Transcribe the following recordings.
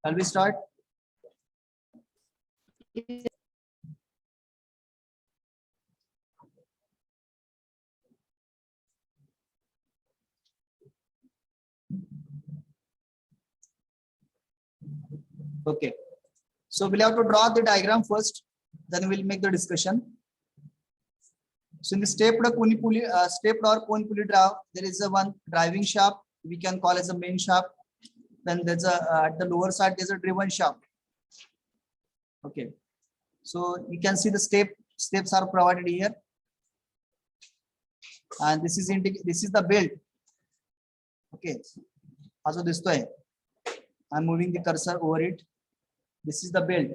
Shall we start? Okay. So we'll have to draw the diagram first, then we'll make the discussion. So in the stepped or cone pulley drive, there is a one driving shaft we can call as a main shaft. Then there's a at the lower side there's a driven shaft. Okay. So you can see the steps are provided here, and this is the belt. Okay. Also this way, I'm moving the cursor over it. This is the belt.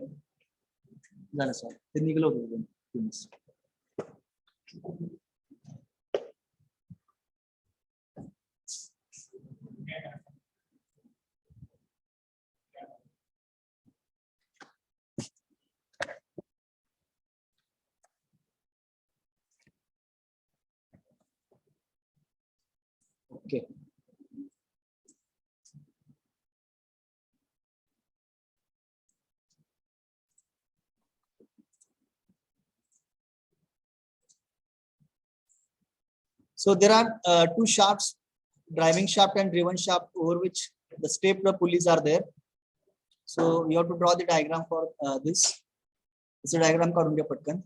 That's all. Okay. So there are two shafts, driving shaft and driven shaft, over which the stepped pulleys are there. So we have to draw the diagram for this. It's a diagram called Patkan.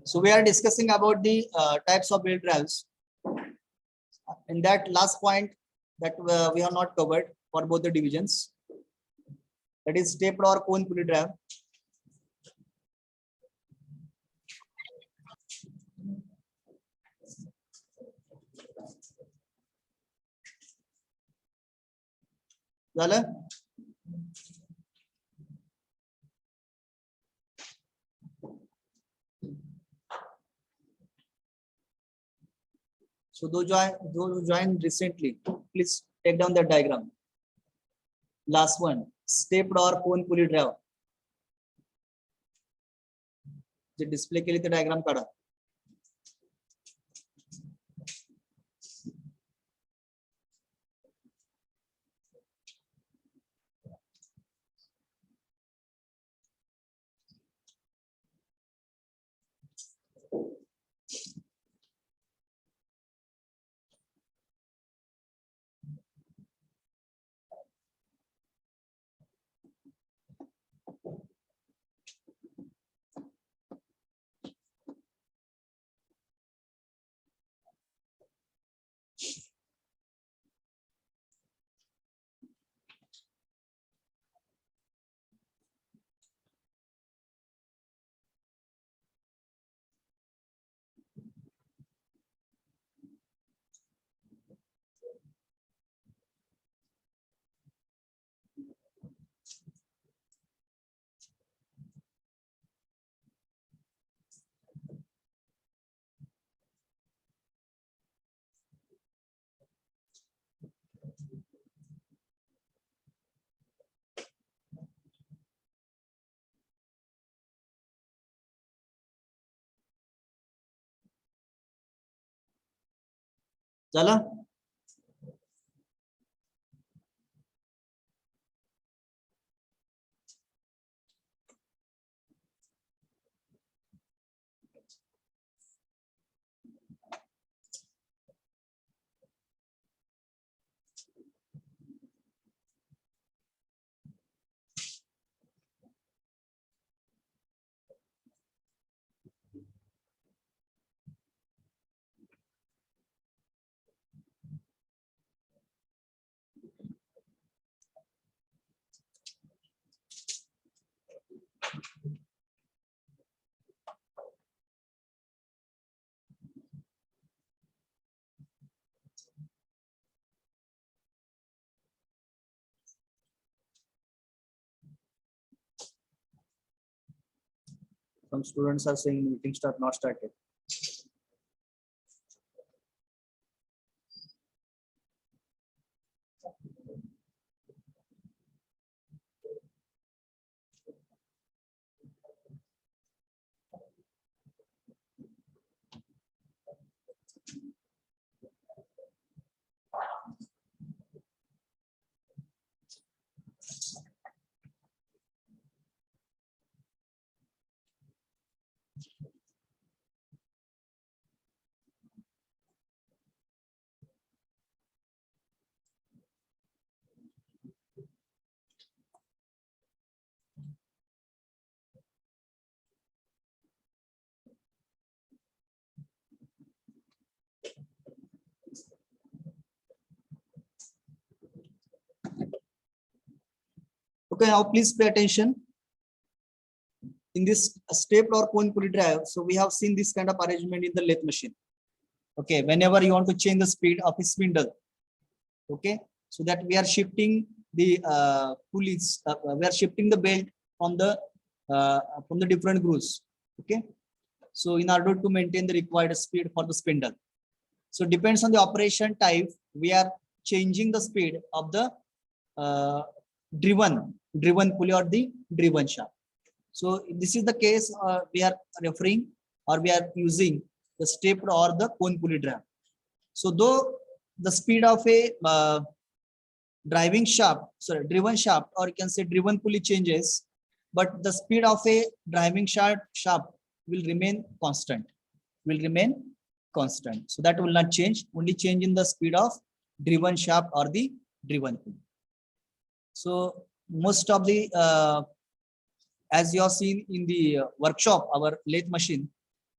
So we are discussing about the types of belt drives. In that last point that we have not covered for both the divisions, that is stepped or cone pulley drive. झालं? So those who joined recently, please take down that diagram. Last one, stepped or cone pulley drive. J display केली ते diagram काढा. झालं? Some students are saying meeting start not started. Okay, now please pay attention. In this step or cone pulley drive, so we have seen this kind of arrangement in the lathe machine. Okay, whenever you want to change the speed of a spindle, okay, so that we are shifting the pulleys, we are shifting the belt from the different grooves. Okay, so in order to maintain the required speed for the spindle, so depends on the operation type, we are changing the speed of the driven pulley or the driven shaft. So this is the case we are referring or we are using the stepped or the cone pulley drive. So though the speed of a driven shaft, or you can say driven pulley changes, but the speed of a driving shaft will remain constant. So that will not change. Only change in the speed of driven shaft or the driven pulley. So most of the as you have seen in the workshop, our lathe machine,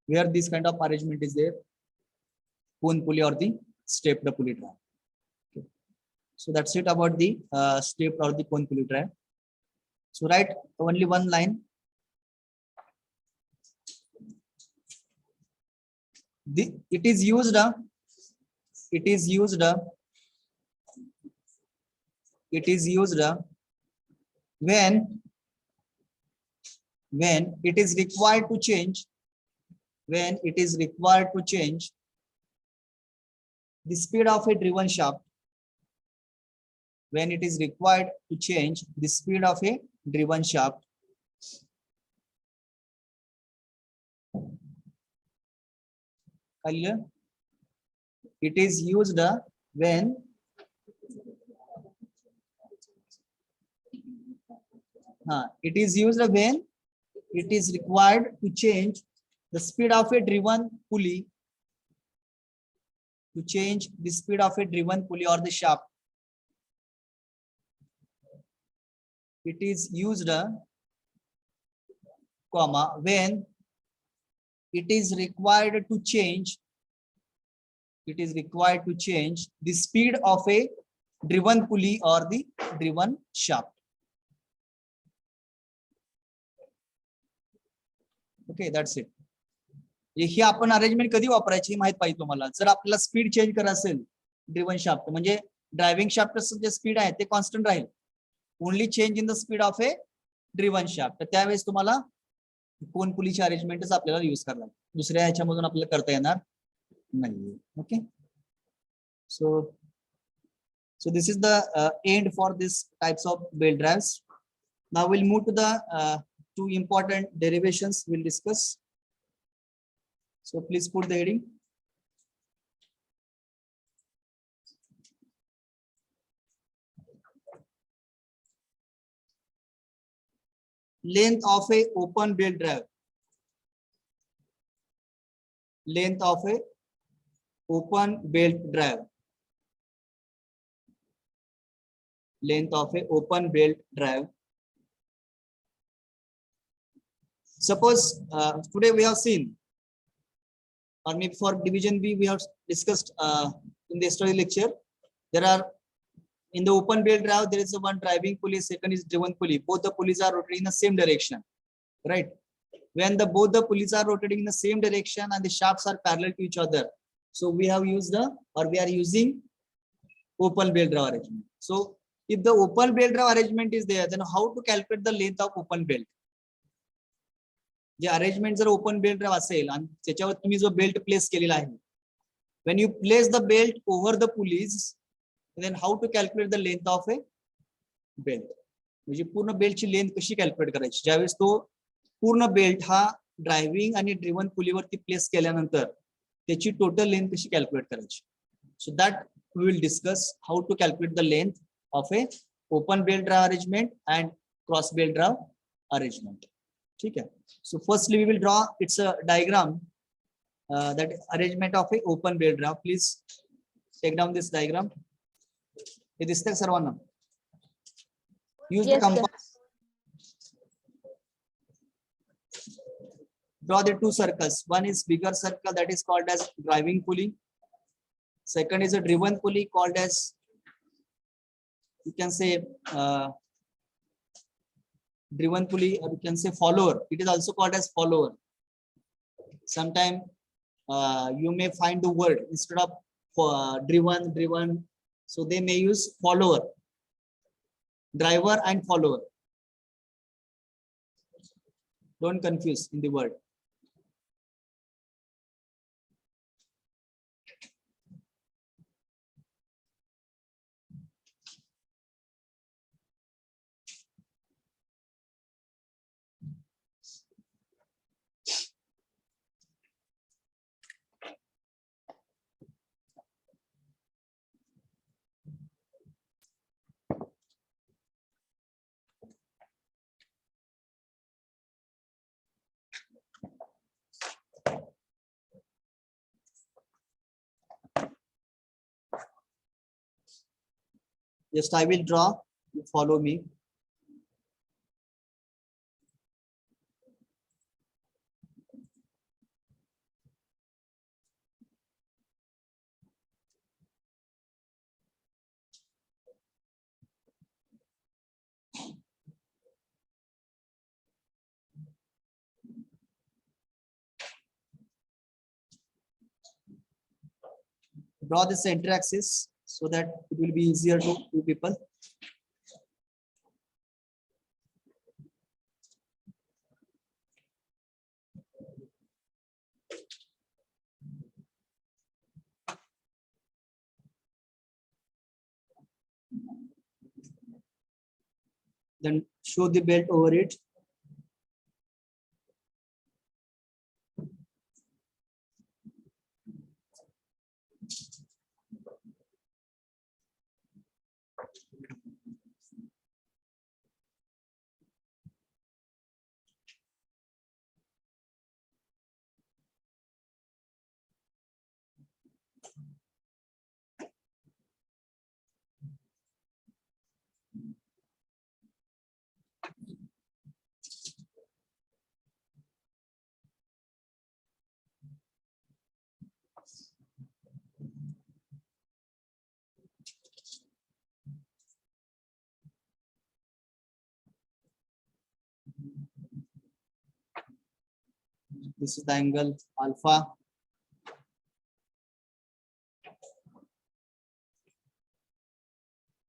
where this kind of arrangement is there, cone pulley or the stepped pulley drive. Okay. So that's it about the stepped or the cone pulley drive. So write only one line. It is used when it is required to change the speed of a driven shaft, when it is required to change the speed of a driven shaft, it is used when it is used when it is required to change the speed of a driven pulley, or the shaft. It is used, when it is required to change the speed of a driven pulley or the driven shaft. Okay, that's it. ही आपण arrangement कधी वापरायची माहित पाहिजे तुम्हाला. जर आपल्याला speed change करायचं असेल ड्रिव्हन शाफ्ट, म्हणजे ड्रायव्हिंग शाफ्टचं जे स्पीड आहे ते constant Raheel, only change in the speed of A driven shaft, तर त्यावेळेस तुम्हाला कोन पुलीची अरेंजमेंटच आपल्याला यूज करायला लागेल, दुसऱ्या ह्याच्यामधून आपल्याला करता येणार नाही. Okay, so this is the end for this types of belt drives. Now we'll move to the two important derivations we'll discuss. So please put the heading. Length of a open belt drive. Length of a open belt drive. Length of a open belt drive. Suppose today we have seen, or maybe for division B we have discussed in the yesterday lecture, there are in the open belt drive there is one driving pulley, second is driven pulley. Both the pulleys are rotating in the same direction, right? When both the pulleys are rotating in the same direction and the shafts are parallel to each other, so we have used we are using open belt drive arrangement. So if the open belt drive arrangement is there, then how to calculate the length of open belt? J arrangement जर open belt drive असेल आणि त्याच्यावर तुम्ही जो belt place केलेला आहे, when you place the belt over the pulleys, then how to calculate the length of a belt, म्हणजे पूर्ण बेल्टची लेंथ कशी कॅल्क्युलेट करायची ज्यावेळेस तो पूर्ण बेल्ट हा ड्रायव्हिंग आणि ड्रिव्हन पुलीवरती प्लेस केल्यानंतर त्याची टोटल लेंथ कशी कॅल्क्युलेट करायची. So that we will discuss how to calculate the length of a open belt drive arrangement and cross belt drive arrangement. ठीक आहे. So firstly we will draw its a diagram that arrangement of a open belt drive. Please take down this diagram. It is there, Sarvana. Use the compass. Draw the two circles. One is bigger circle that is called as driving pulley. Second is a driven pulley called as, you can say, driven pulley, or you can say follower. It is also called as follower. Sometimes you may find the word instead of driven, so they may use follower, driver and follower. Don't confuse in the word. Just I will draw, you follow me. Draw the center axis so that it will be easier to two people. Then show the belt over it. This is the angle alpha.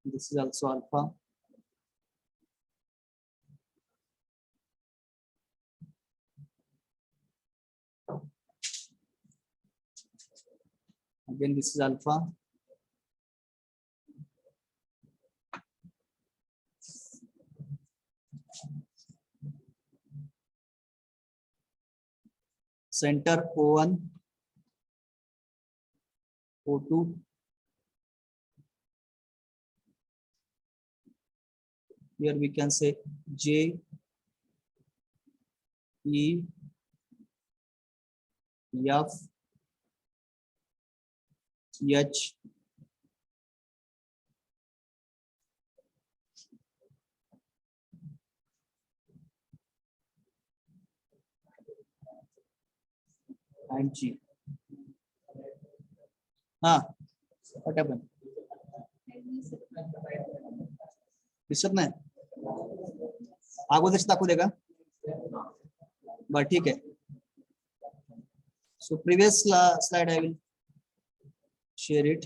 This is also alpha. Again, this is alpha. Center O1, O2. Here we can say J, E, F, H, and G. What happened? दिसत नाही अगोदरच दाखवू दे का? बर ठीक आहे. So previous slide I will share it.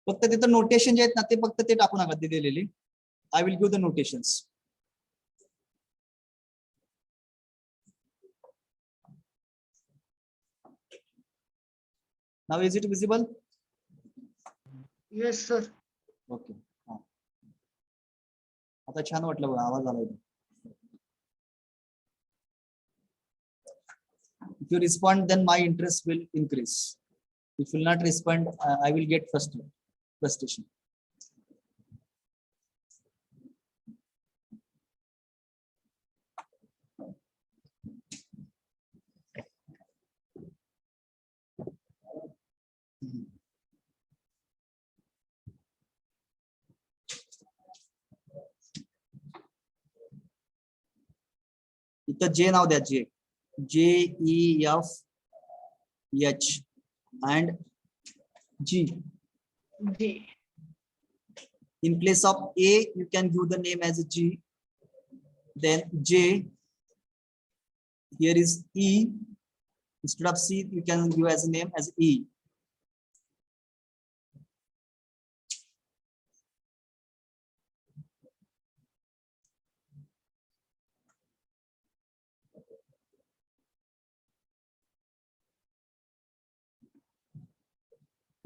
फक्त तिथं नोटेशन जे आहेत ना ते फक्त ते टाकू नका ते दिलेली. I will give the notations. Now is it visible? Yes, sir. Okay. आता छान वाटलं बघा, आवाज आला इथे. If you respond, then my interest will increase. If you will not respond, I will get frustration. इथं J नाव द्या, J. JEFH and G. G. In place of A, you can give the name as G. Then J. Here is E. Instead of C, you can give as a name as E.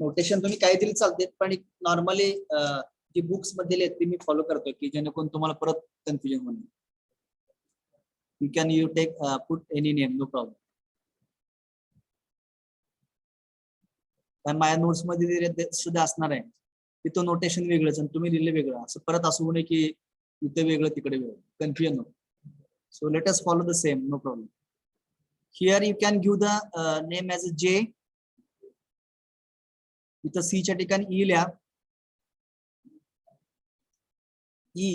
Notation तुम्ही काही दिली चालते, पण normally जी books मध्ये आहेत ते मी follow करतोय की जेणेकरून तुम्हाला परत कन्फ्युजन होईल. You can take put any name, no problem. पण माझ्या नोट्स मध्ये सुद्धा असणार आहे की तो नोटेशन वेगळंच आणि तुम्ही लिहिले वेगळं, असं परत असं होऊ नये की इथे वेगळं तिकडे वेगळं, कन्फ्युजन नको. So let us follow the same, no problem. Here you can give the name as a J. इथं C च्या ठिकाणी E लिहा. E.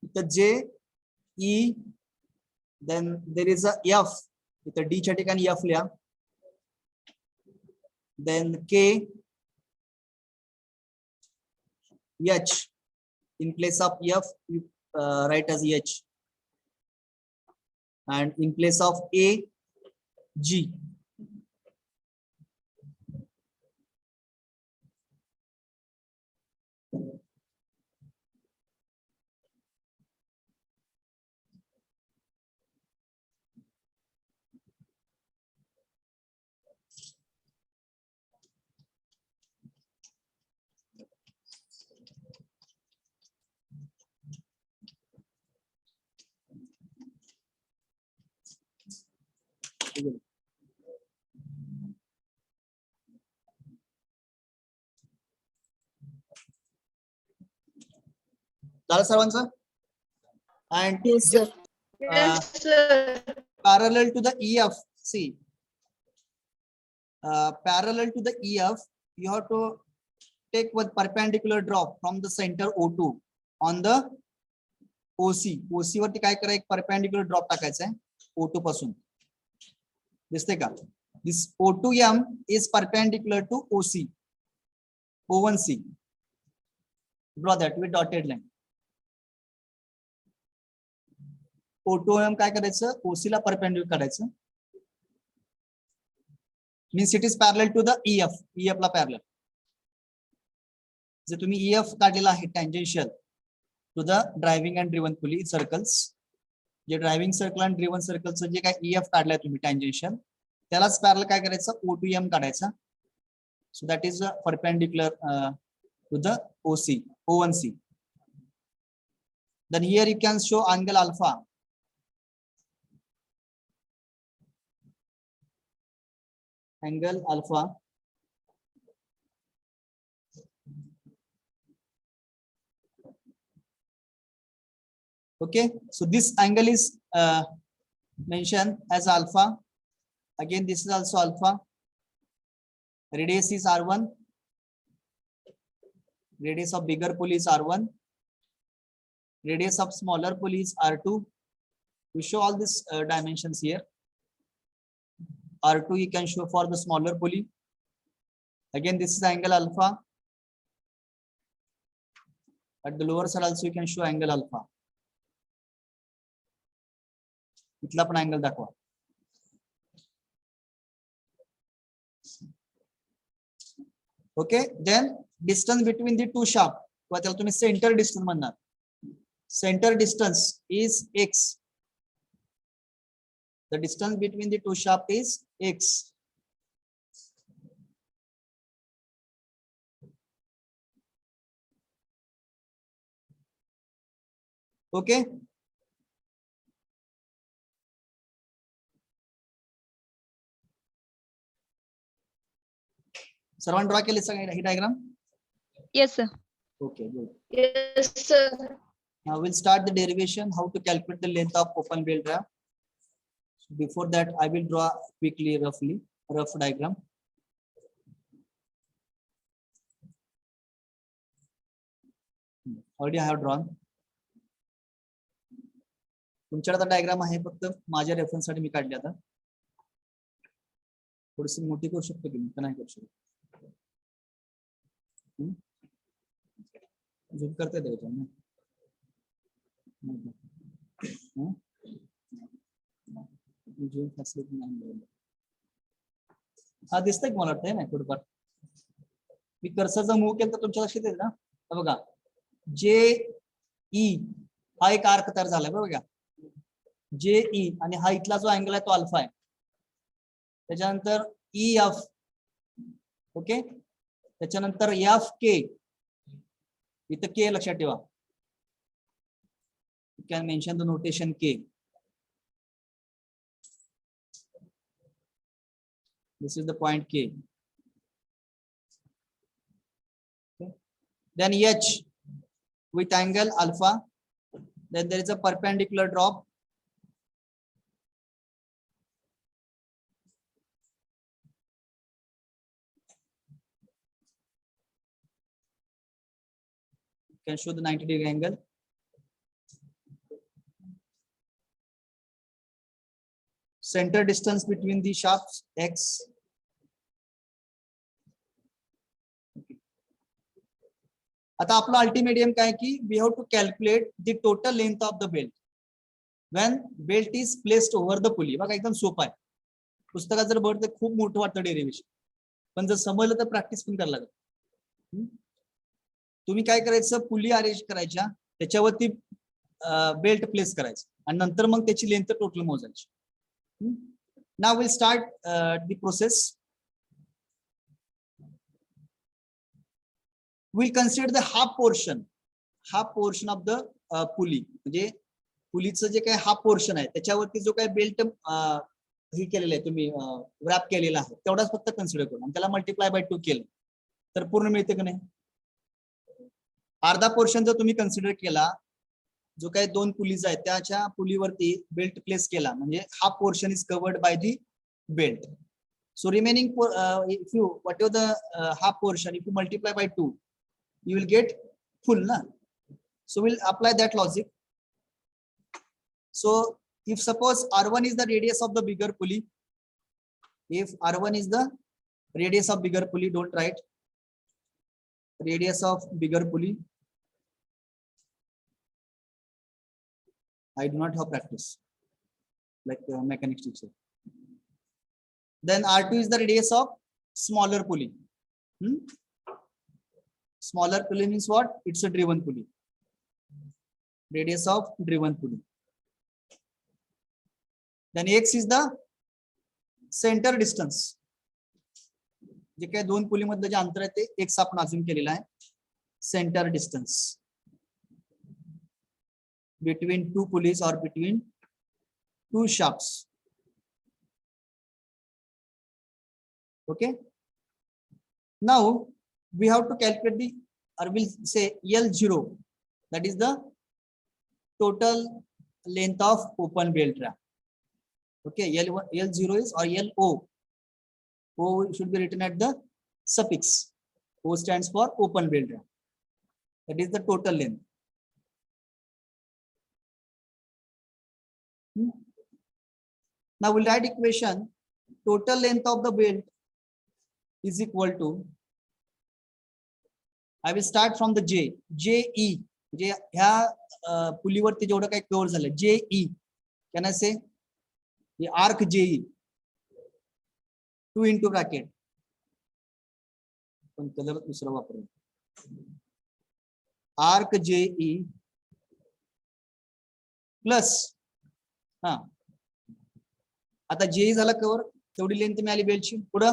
इथं J, E, then there is a F. इथं D च्या ठिकाणी F लिहा. Then K, H. In place of F, you write as H. And in place of A, G. झालं सर्वांचं? And Yes, sir. Yes, sir. parallel to the EF, see, parallel to the EF, you have to take one perpendicular drop from the center O2 on the OC. OC वरती काय करा, एक perpendicular drop टाकायचा आहे O2 पासून. दिसते का? This O2M is perpendicular to OC. O1C. Draw that with dotted line. O2M काय करायचं, OC ला परपेंडिक्युलर काढायचं. Means it is parallel to the EF. EF ला पॅरलल. जर तुम्ही EF काढलेला आहे tangential to the driving and driven pulley circles, जे ड्रायव्हिंग सर्कल आणि ड्रिव्हन सर्कलचं जे काय EF काढलाय तुम्ही टँजेन्शियल, त्यालाच पॅरलल काय करायचं, O2M काढायचा. So that is perpendicular to the OC, O1C. Then here you can show angle alpha. Angle alpha. Okay, so this angle is mentioned as alpha. Again, this is also alpha. Radius is R1. Radius of bigger pulley is R1. Radius of smaller pulley is R2. We show all these dimensions here. R2 you can show for the smaller pulley. Again, this is angle alpha. At the lower side also you can show angle alpha. इथला पण angle दाखवा. Okay, then distance between the two shaft किंवा त्याला तुम्ही centre distance म्हणणार. Centre distance is x. The distance between the two shaft is x. Okay. सर्वांनी draw केले सगळे ही diagram? Yes, sir. Okay, good. Yes, sir. Now we'll start the derivation how to calculate the length of open wheel drive. Before that, I will draw quickly, rough diagram. Already I have drawn. तुमच्याकडे आता diagram आहे, फक्त माझ्या reference साठी मी काढली. आता थोडीशी मोठी करू शकतो की नाही करू शकतो? झूम करता येते का? झूम फॅसिलिटी नाही. हा दिसतंय मला वाटतंय ना थोडंफार. मी कर्सरचा मूव्ह केला तर तुमच्या लक्षात येईल ना. बघा, जे ई हा एक आर्क तयार झालाय बघा. जे ई आणि हा इथला जो अँगल आहे तो अल्फा आहे. त्याच्यानंतर ई एफ. ओके, त्याच्यानंतर एफ के. इथं के लक्षात ठेवा. You can mention the notation के. This is the point K. Okay. Then H with angle alpha. Then there is a perpendicular drop. You can show the 90-degree angle. Center distance between the shafts x. आता आपला ultimate aim काय की we have to calculate the total length of the belt when belt is placed over the pulley. बघा एकदम सोपं आहे. पुस्तकात जर बघितलं तर खूप मोठं वाटतं डेरिव्हेशन, पण जर समजलं तर प्रॅक्टिस पण करायला लागेल. तुम्ही काय करायचं, पुली अरेंज करायच्या, त्याच्यावरती बेल्ट प्लेस करायचं आणि नंतर मग त्याची लेंथ टोटल मोजायची. Now we'll start the process. We'll consider the half portion of the pulley. म्हणजे पुलीचं जे काही हाफ पोर्शन आहे त्याच्यावरती जो काही बेल्ट हे केलेलं आहे तुम्ही रॅप केलेला आहे तेवढाच फक्त कन्सिडर करू आणि त्याला मल्टिप्लाय बाय 2 केलं तर पूर्ण मिळते की नाही. अर्धा पोर्शन जर तुम्ही कन्सिडर केला, जो काही 2 पुलीज आहेत त्याच्या पुलीवरती बेल्ट प्लेस केला म्हणजे half portion is covered by the belt. So remaining if you what ever the half portion if you multiply by 2 you will get full na. So we'll apply that logic. So if suppose r1 is the radius of the bigger pulley, if r1 is the radius of bigger pulley, don't write radius of bigger pulley. I do not have practice like mechanics teacher. Then r2 is the radius of smaller pulley. Smaller pulley means what? It's a driven pulley. Radius of driven pulley. Then x is the center distance. जे काही 2 पुली मध्ये जे अंतर आहे ते x आपण अजून केलेला आहे. Center distance between 2 pulleys or between 2 shafts. Okay. Now we have to calculate the, or we'll say L0, that is the total length of open belt wrap. Okay, L0 is or LO. O should be written at the suffix. O stands for open belt wrap. That is the total length. Now we'll write equation. Total length of the belt is equal to, I will start from the J. JE. जे ह्या पुलीवरती जेवढं काही cover झालं JE. Can I say? The arc JE. 2 into bracket. पण colour दुसरा वापरू. Arc JE plus हा आता JE झाला कव्हर, तेवढी लेंथ मिळाली बेल्टची. पुढं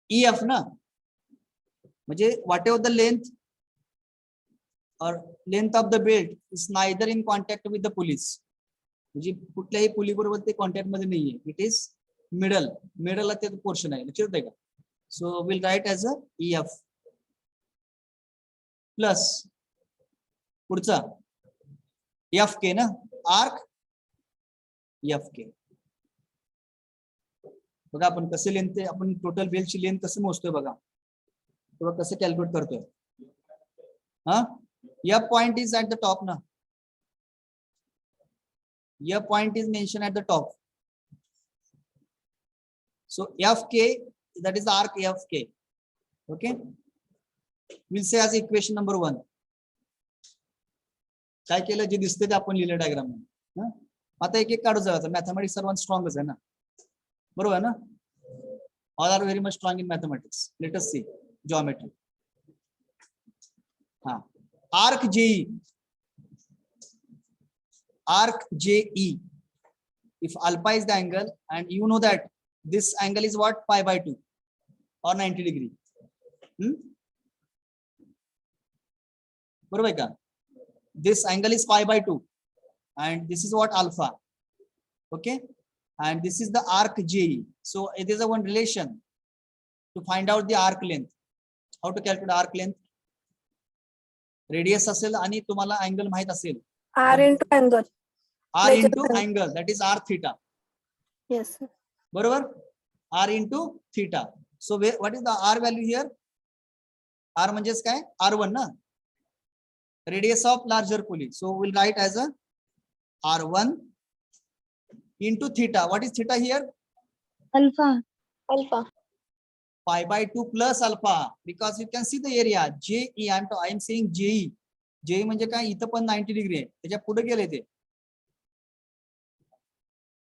EF ना, म्हणजे what ever the length or length of the belt is neither in contact with the pulleys. म्हणजे कुठल्याही पुली बरोबर ते कॉन्टॅक्ट मध्ये नाहीये. इट इज मिडलला ते पोर्शन आहे. लक्षात आहे का? So will write as a EF plus पुढचा FK ना, आर्क FK. बघा आपण कसे लेंथ, आपण टोटल बेल्टची लेंथ कसं मोजतोय बघा, किंवा कसं कॅल्क्युलेट करतोय. हा F point is at the top ना, F point is mentioned at the top. So FK, that is the arc FK. Okay, we'll say as equation number 1. काय केलं, जे दिसते ते आपण लिहिलं डायग्राम मध्ये. आता एक एक काढू जायचं. मॅथमॅटिक्स सर्वांत स्ट्रॉंगच आहे ना, बरोबर आहे ना. All are very much strong in mathematics. Let us see geometry. हा arc JE, arc JE, if alpha is the angle and you know that this angle is what, pi by 2 or 90 degree. बरोबर आहे का? This angle is pi by 2 and this is what alpha. Okay, and this is the arc JE. So it is a one relation to find out the arc length. How to calculate arc length? Radius असेल आणि तुम्हाला angle माहित असेल, R into angle. R into angle, that is R theta. Yes. बरोबर, R into theta. So what is the R value here? R म्हणजेच काय, R1 ना, radius of larger pulley. So we'll write as a R1 into theta. What is theta here? Alpha. Alpha. Pi by 2 plus alpha, because you can see the area JE. I am saying JE. JE म्हणजे काय, इथं पण 90 degree आहे, त्याच्या पुढे गेले ते,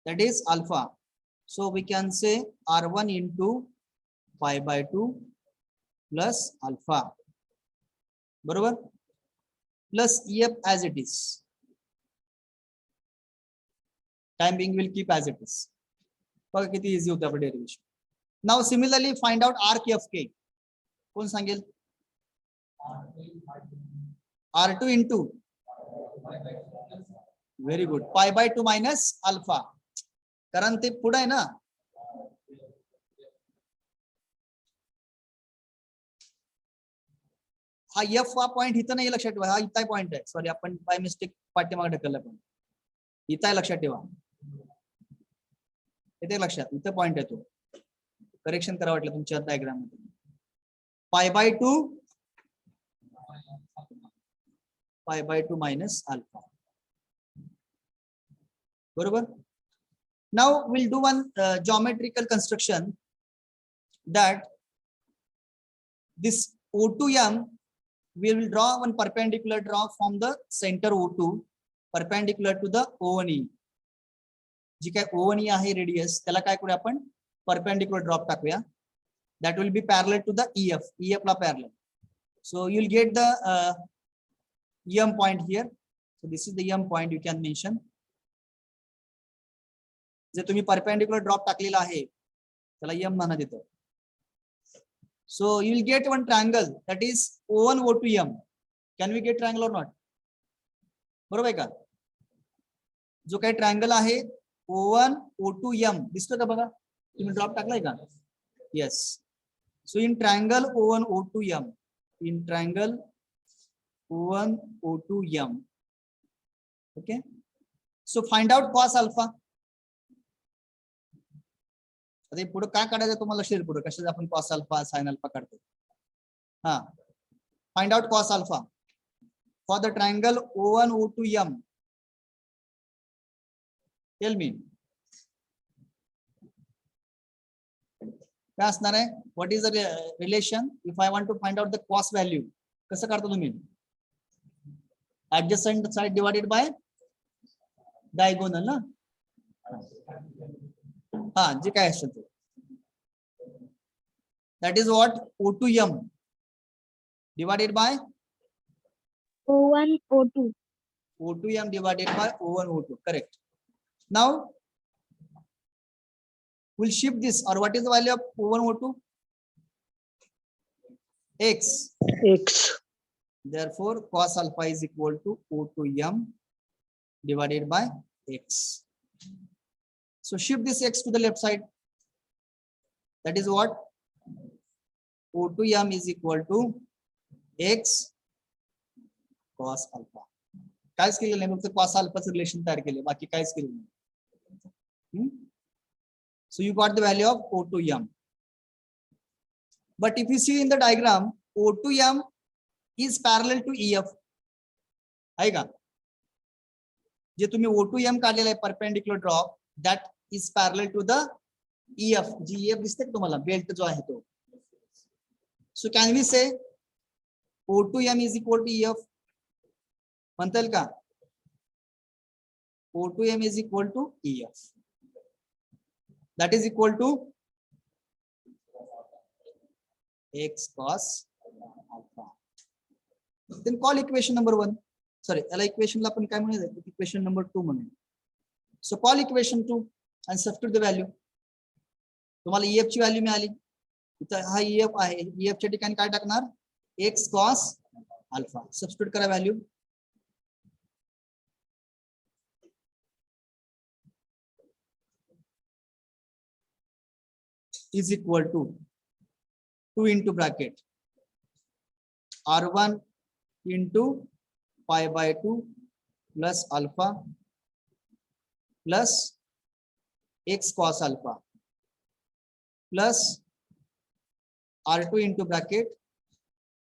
that is alpha. So we can say R1 into pi by 2 plus alpha, बरोबर, plus EF as it is. Time being will keep as it is. बघा किती इझी होतं आपलं derivation. Now similarly find out arc FK. कोण सांगेल? R2 into, very good, pi by 2 minus alpha. कारण ते पुढे आहे ना. हा F हा पॉइंट इथं नाही, लक्षात ठेवा. हा इथं पॉइंट आहे. सॉरी, आपण बाय मिस्टेक पाठीमागे ढकलला, पण इथं आहे, लक्षात ठेवा. इथे लक्षात, इथं पॉइंट आहे तो. करेक्शन करा वाटलं तुमच्या डायग्राम मध्ये. पाय बाय 2 मायनस अल्फा, बरोबर. Now will do one geometrical construction that this O2M, we will draw one perpendicular draw from the center O2 perpendicular to the O1E. जी काय O1E आहे radius, त्याला काय करूया आपण, perpendicular drop टाकूया. That will be parallel to the EF. EF La parallel. So you'll get the EM point here. So this is the EM point you can mention. जे तुम्ही perpendicular drop टाकलेला आहे त्याला EM म्हणा देतो. So you will get one triangle, that is O1 O2 M. Can we get triangle or not? बरोबर आहे का? जो काही ट्रायंगल आहे O1 O2 M दिसतो का बघा, तुम्ही ड्रॉप टाकलाय का? Yes. So in triangle O1 O2 M, in triangle O1 O2 M, okay. So find out cos alpha. आता पुढे काय काढायचं तुम्हाला शेअर, पुढे कशाचं आपण cos alpha sin alpha काढतो. हा, find out cos alpha for the triangle O1 O2 M. Tell me. काय असणार आहे? What is the relation if I want to find out the cos value? कसं काढता तुम्ही? Adjacent side divided by diagonal ना. हा, जे काय असेल ते. That is what? O2m divided by O1, O2. O2m divided by O1, O2. Correct. Now we'll shift this, or what is the value of O1, O2? X. X. Therefore, cos alpha is equal to O2m divided by X. So shift this X to the left side. That is what? O2m is equal to X cos alpha. कायच केलेलं नाही, फक्त cos alpha चं relation तयार केले, बाकी कायच केलेलं नाही. So you got the value of O2m. But if you see in the diagram, O2m is parallel to EF. आहे का? जे तुम्ही O2m काढलेला आहे perpendicular drop, that is parallel to the EF. Ji EF दिसते का तुम्हाला, बेल्ट जो आहे तो. So can we say O2m is equal to EF? म्हणता येईल का? O2m is equal to EF. That is equal to X cos alpha. Then call equation number 1. Sorry, याला equation ला आपण काय म्हणूया? Equation number 2 म्हणूया. So call equation 2 and substitute the value. तुम्हाला EF ची व्हॅल्यू मिळाली. इथं हा EF आहे. EF च्या ठिकाणी काय टाकणार? X cos alpha. Substitute करा value. Is equal to 2 into bracket R1 into pi by 2 plus alpha plus X cos alpha plus R2 into bracket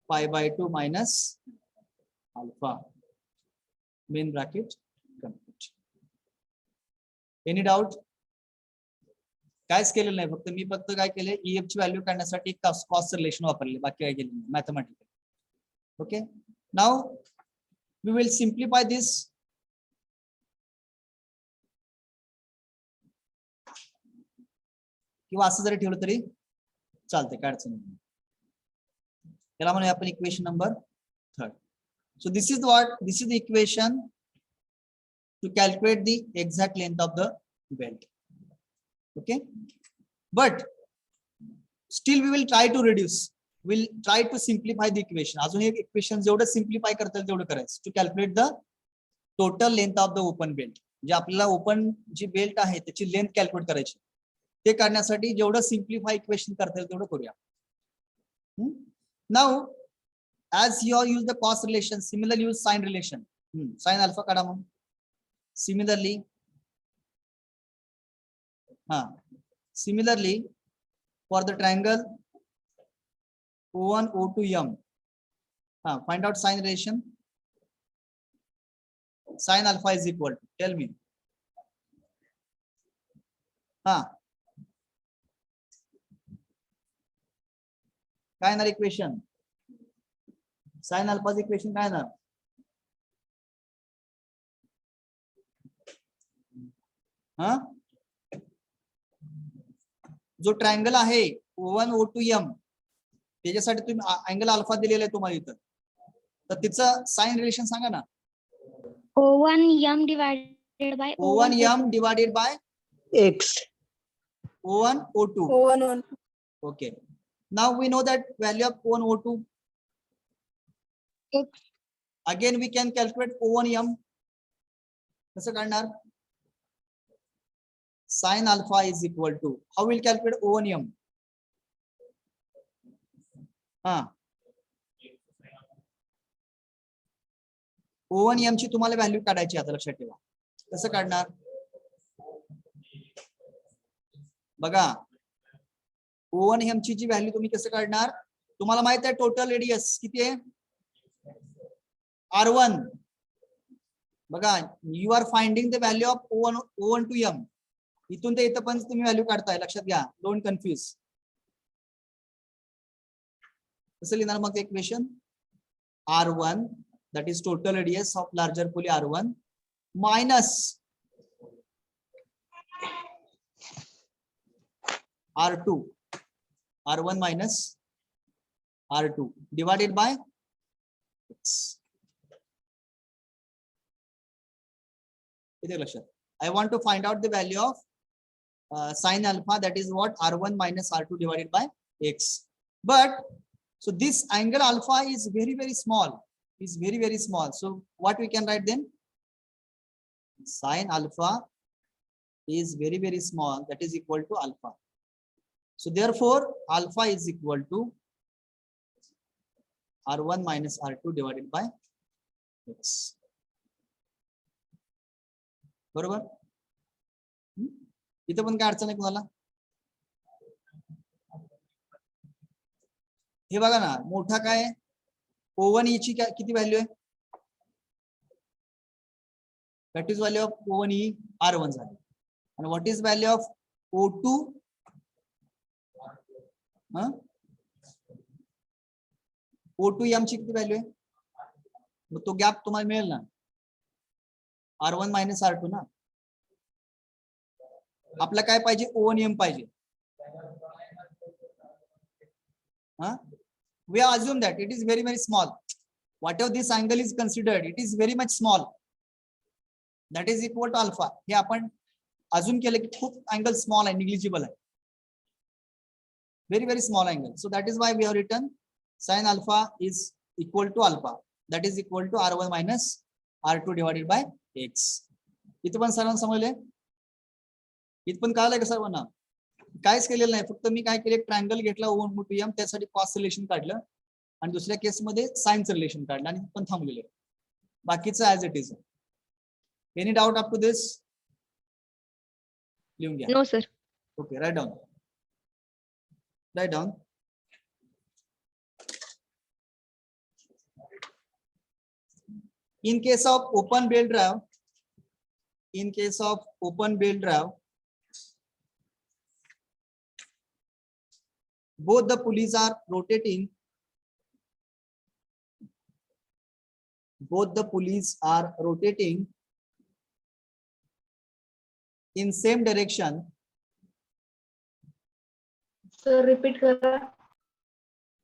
pi by 2 minus alpha. Main bracket complete. Any doubt? कायच केलेलं नाही, फक्त मी फक्त काय केले, EF ची value काढण्यासाठी cost relation वापरले, बाकी काय केलं नाही, mathematical. Okay, now we will simplify this. किंवा असं जरी ठेवलं तरी चालते, काय अडचण नाही. त्याला म्हणूया आपण equation number 3. So this is what, this is the equation two calculate the exact length of the belt. Okay, but still we will try to reduce, we'll try to simplify the equation. अजून एक equation जेवढं simplify करता येईल तेवढं करायचं, to calculate the total length of the open belt. जे आपल्याला open जी belt आहे त्याची लेंथ कॅल्क्युलेट करायची, ते करण्यासाठी जेवढं सिम्प्लिफाय इक्वेशन करता येईल तेवढं करूया. Now as you all use the cos relation, similarly use sin relation. Sin alpha काढा मग. Similarly similarly for the triangle O1 O2m, find out sin relation. Sin alpha is equal to, tell me. काय येणार equation? sin alpha equation काय येणार? जो triangle आहे O1 O2m, त्याच्यासाठी तुम्ही angle alpha दिलेला आहे तुम्हाला इथं, तर तिचं साइन रिलेशन सांगा ना. O1m divided by O1m divided by X. O1 O2. O1, O1. Okay, now we know that value of O1 O2. X. Again we can calculate O1m. कसं काढणार? Sin alpha is equal to, how will calculate O1m? O1m ची तुम्हाला value काढायची, आता लक्षात ठेवा. कसं काढणार? बघा, O1m ची जी व्हॅल्यू तुम्ही कसं काढणार? तुम्हाला माहित आहे टोटल रेडियस किती आहे? R1. बघा, you are finding the value of O1 to m. इथून ते इथं पण तुम्ही व्हॅल्यू काढताय, लक्षात घ्या, डोंट कन्फ्यूज. कसं लिहिणार मग equation? R1, that is total radius of larger pulley R1, minus R2. R1 minus R2 divided by x. I want to find out the value of sine alpha, that is what, R1 minus R2 divided by x. But so this angle alpha is very, very small, so what we can write then? Sine alpha is very, very small, that is equal to alpha. So therefore alpha is equal to R1 minus R2 divided by x. बरोबर. इथं पण काय अडचण आहे कोणाला? हे बघा ना, मोठा काय O1 E ची किती व्हॅल्यू आहे? That is value of O1 E R1 झाली. आणि what is value of O2? O2 M ची किती व्हॅल्यू आहे? मग तो गॅप तुम्हाला मिळेल ना, R1 मायनस R2 ना. आपला काय पाहिजे? O1 M पाहिजे. We assume that it is very, very small. Whatever this angle is considered, it is very much small. That is equal to alpha. हे आपण assume केले की खूप angle small आहे, negligible आहे. Very, very small angle. So that is why we have written sin alpha is equal to alpha. That is equal to R1 minus R2 divided by x. इथं पण सर्वांना समजले? इथं पण कळालंय का सर्वांना? काहीच केलेलं नाही, फक्त मी काय केले, ट्रायंगल घेतला O1 त्यासाठी कॉस्ट रिलेशन काढलं आणि दुसऱ्या केसमध्ये साइनचं रिलेशन काढलं आणि पण थांबलेले. बाकीचं as it is. Any doubt up to this? लिहून घ्या. No, sir. Okay, right down. Write down. In case of open belt drive, both the pulleys are rotating. In same direction. Sir, repeat करा.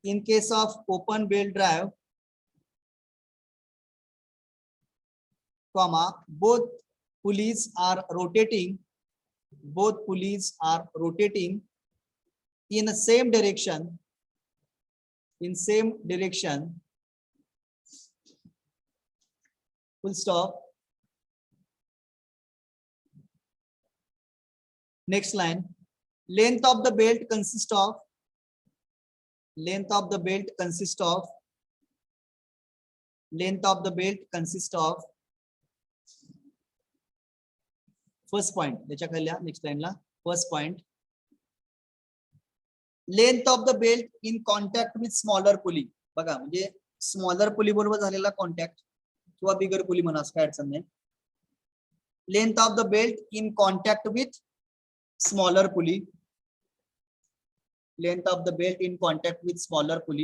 In case of open belt drive, both pulleys are rotating in the same direction. Full stop. Next line. Length of the belt consists of first point. त्याच्या खाली next लाईनला first point. Length of the belt in contact with smaller pulley. बघा, म्हणजे smaller पुली बरोबर झालेला contact किंवा बिगर पुली म्हणा, असं काय अडचण नाही. Length of the belt in contact with smaller pulley. Length of the belt in contact with smaller pulley.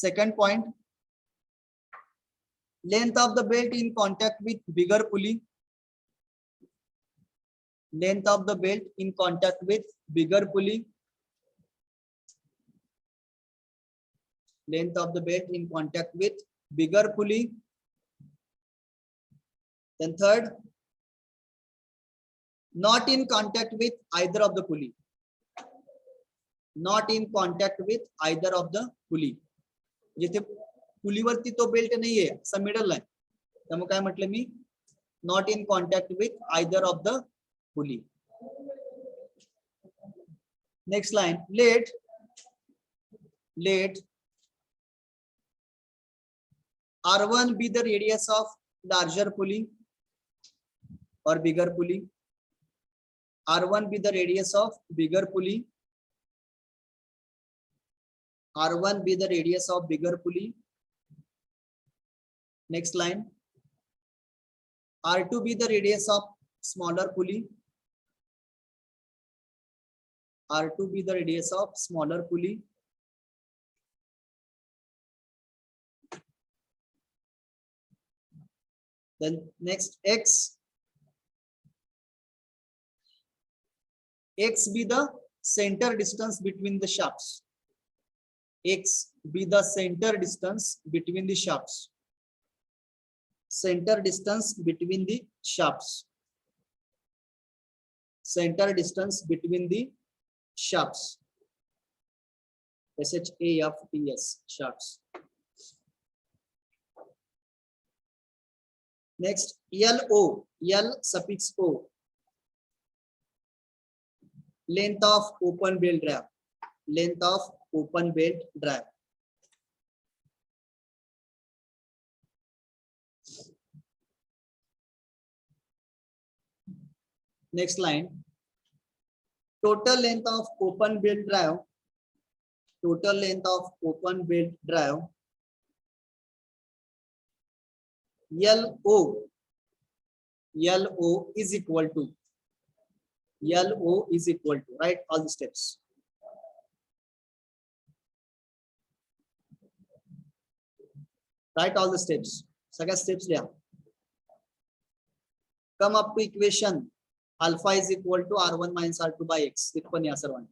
Second point, length of the belt in contact with bigger pulley. Length of the belt in contact with bigger pulley. Length of the belt in contact with bigger pulley. Then third, not in contact with either of the pulley. Not in contact with either of the pulley. जिथे पुलीवरती तो belt नाहीये, असं middle आहे, त्यामुळे काय म्हटलं मी, not in contact with either of the pulley. Next line. Let R1 be the radius of larger pulley or bigger pulley. R1 be the radius of bigger pulley. R1 be the radius of bigger pulley. Next line. R2 be the radius of smaller pulley. R2 be the radius of smaller pulley. Then next, X be the center distance between the shafts. x be the center distance between the shafts. Center distance between the shafts. Center distance between the shafts. SHAFTS, shafts. Next, LO, L suffix O. Length of open belt drive. Length of open belt drive. Next line. Total length of open belt drive. Total length of open belt drive. LO is equal to write all the steps. Write all the steps. Second steps लिहा. Come up to equation alpha is equal to R1 minus R2 by X. टिप्पणी या सर्वांनी.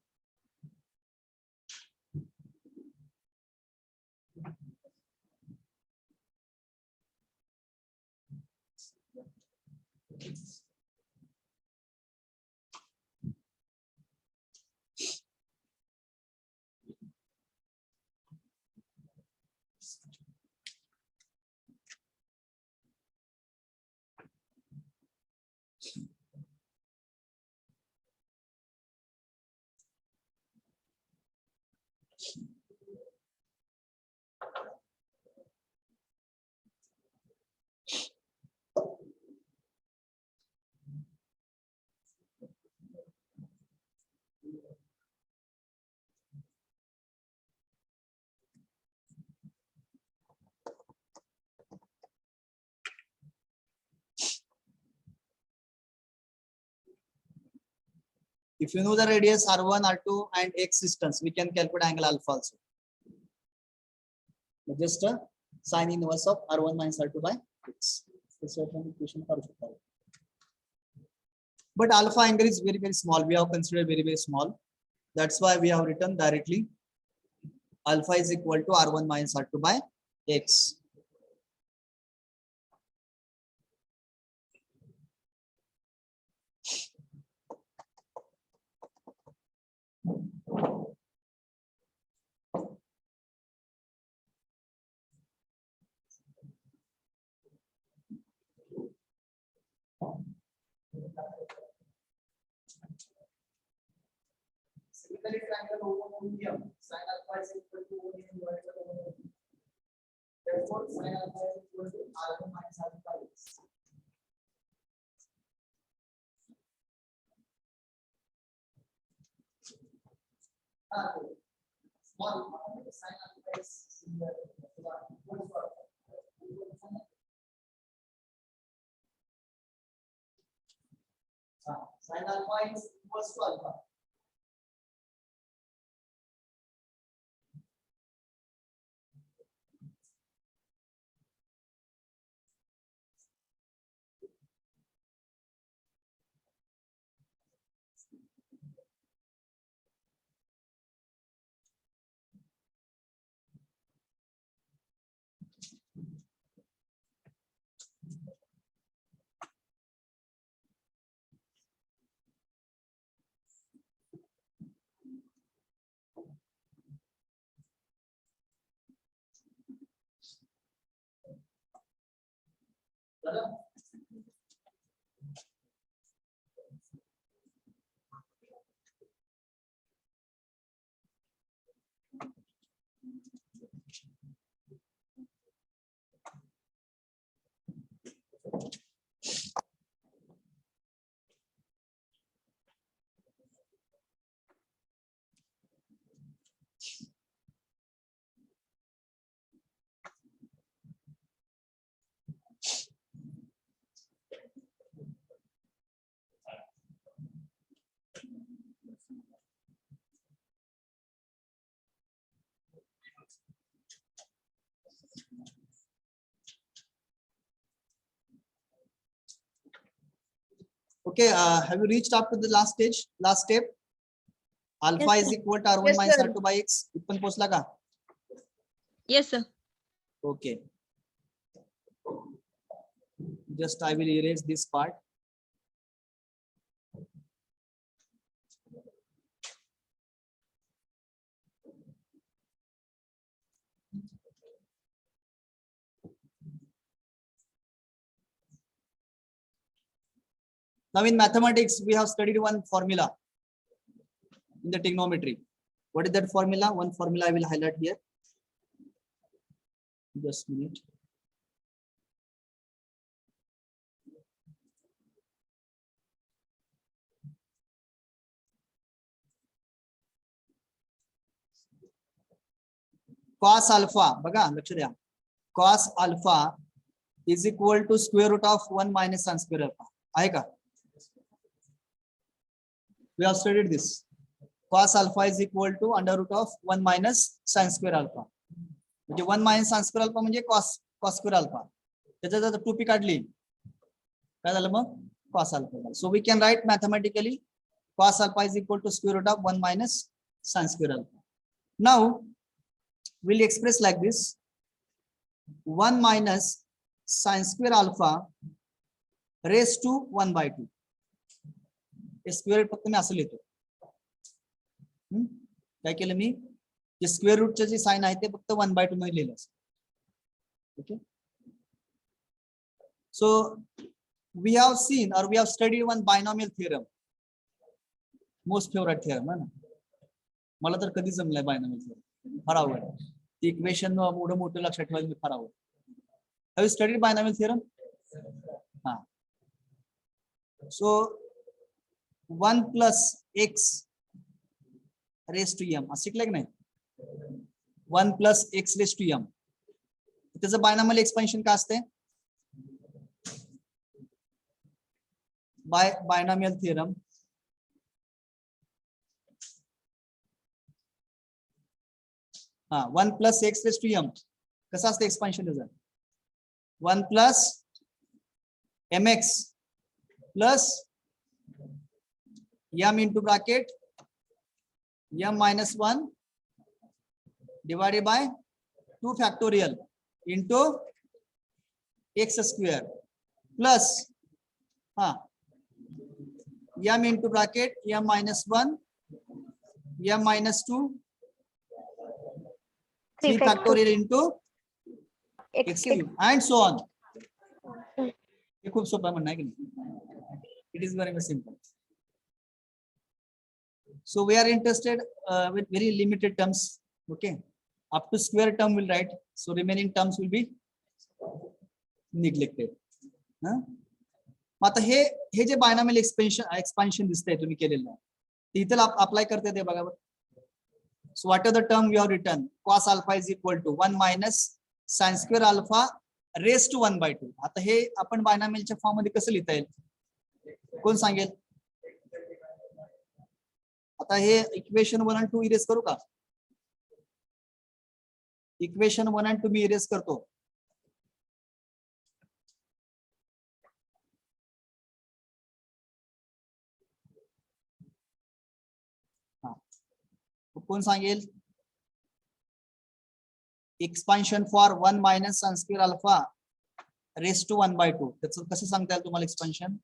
If you know the radius R1, R2 and X distance, we can calculate angle alpha also. Just a sine inverse of R1 minus R2 by X. But alpha angle is very, very small. We have considered very, very small. That's why we have written directly alpha is equal to R1 minus R2 by X. Similarly, triangle OM, sin alpha is equal to OM divided by OM. Therefore, sin alpha is equal to R1 minus R2 by X. Small sin alpha is similar to sin alpha is equals to alpha. Okay, have you reached up to the last stage, last step? Alpha Yes, is sir. equal to R1 Yes, minus sir. R2 by X. इथपर्यंत पोहोचला का? Yes, sir. Okay. Just I will erase this part. Now in mathematics, we have studied one formula in the trigonometry. What is that formula? One formula I will highlight here. Just a minute. Cos alpha, बघा लक्ष द्या. Cos alpha is equal to square root of 1 minus sin square alpha. आहे का? We have studied this. Cos alpha is equal to under root of 1 minus sin square alpha. म्हणजे 1 minus sin square alpha म्हणजे cos square alpha. त्याच्या जर 2p काढली काय झालं मग cos alpha. So we can write mathematically cos alpha is equal to square root of 1 minus sin square alpha. Now we'll express like this: 1 minus sin square alpha raised to 1 by 2. Square फक्त मी असं लिहितो. काय केलं मी, जे square रूटचे जे sign आहे ते फक्त 1 by 2 मध्ये लिहिलं. Okay. So we have seen or we have studied one binomial theorem. Most favorite theorem है ना. मला तर कधी जमलाय binomial theorem. फार आवड. इक्वेशन एवढं मोठं लक्षात ठेवायला मी फार आवड. Have you studied binomial theorem? हा. So 1 plus x raised to m असं शिकलं की नाही. 1 plus x raised to m. त्याचं बायनॉमियल एक्सपेन्शन काय असते? बाय बायनॉमियल थिअरम हा 1 plus x raised to m कसं असतं एक्सपेन्शन त्याचं? 1 plus mx plus m into bracket m minus 1 divided by 2 factorial into x square plus m into bracket m minus 1 m minus 2 3 factorial into x cube and so on. हे खूप सोपं म्हणणं आहे की नाही. It is very much simple. So we are interested with very limited terms. Okay, up to square term we'll write. So remaining terms will be neglected. आता हे जे binomial expansion दिसतंय तुम्ही केलेलं ते इथे अप्लाय करते ते बघा. So what are the term we have written? Cos alpha is equal to 1 minus sin square alpha raised to 1 by 2. आता हे आपण बायनॉमियलच्या फॉर्म मध्ये कसं लिहिता येईल? कोण सांगेल? आता हे इक्वेशन 1 आणि 2 इरेज करू का? इक्वेशन 1 आणि 2 मी इरेज करतो. कोण सांगेल? Expansion for 1 minus sin square alpha raised to 1 by 2. त्याचं कसं सांगता येईल तुम्हाला expansion?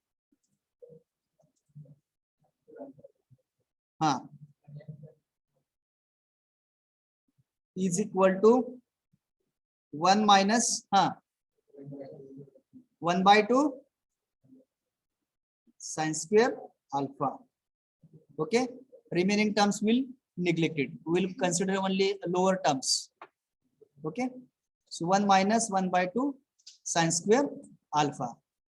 is equal to 1 minus 1 by 2 sin square alpha. Okay, remaining terms will neglect it. We will consider only lower terms. Okay, so 1 minus 1 by 2 sin square alpha,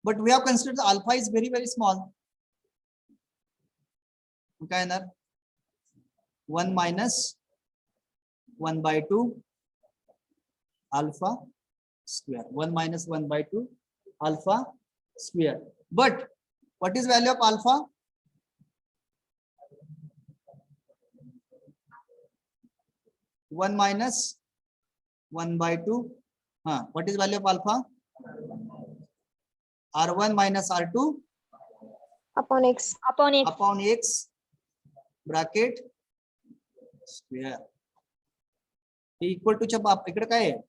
but we have considered alpha is very very small. Okay, 1 minus 1 by 2 alpha square. 1 minus 1 by 2 alpha square. But what is value of alpha? One minus 1 by 2. What is value of alpha? R1 minus R2 upon x upon x bracket square. Equal टूच्या बाप इकडे काय आहे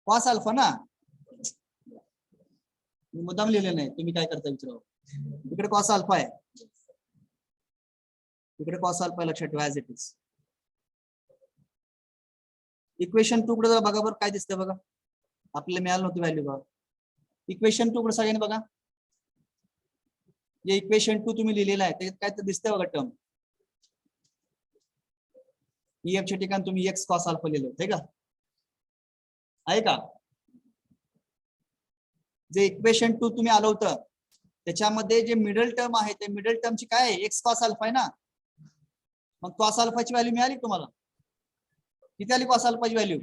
cos alpha ना मुद्दाम लिहिलेलं नाही तुम्ही काय करता विचारावं इकडे कॉस अल्फा आहे इकडे कॉस अल्फा लक्षात ठेवा ऍज इट इज इक्वेशन 2 कडे जरा बघा बरं काय दिसतंय बघा आपल्याला मिळालं नव्हतं व्हॅल्यू बघा इक्वेशन 2 कडे सगळ्यांनी बघा जे इक्वेशन 2 तुम्ही लिहिलेलं आहे त्याच्यात काय तर दिसतंय बघा टर्म ef च्या ठिकाणी तुम्ही x cos अल्फा लिहिलं आहे का आहे का जे इक्वेशन 2 तुम्ही आलं होतं त्याच्यामध्ये जे मिडल टर्म आहे ते मिडल टर्मची काय आहे x cos अल्फा आहे ना मग cos अल्फाची व्हॅल्यू मिळाली तुम्हाला किती आली cos अल्फाची value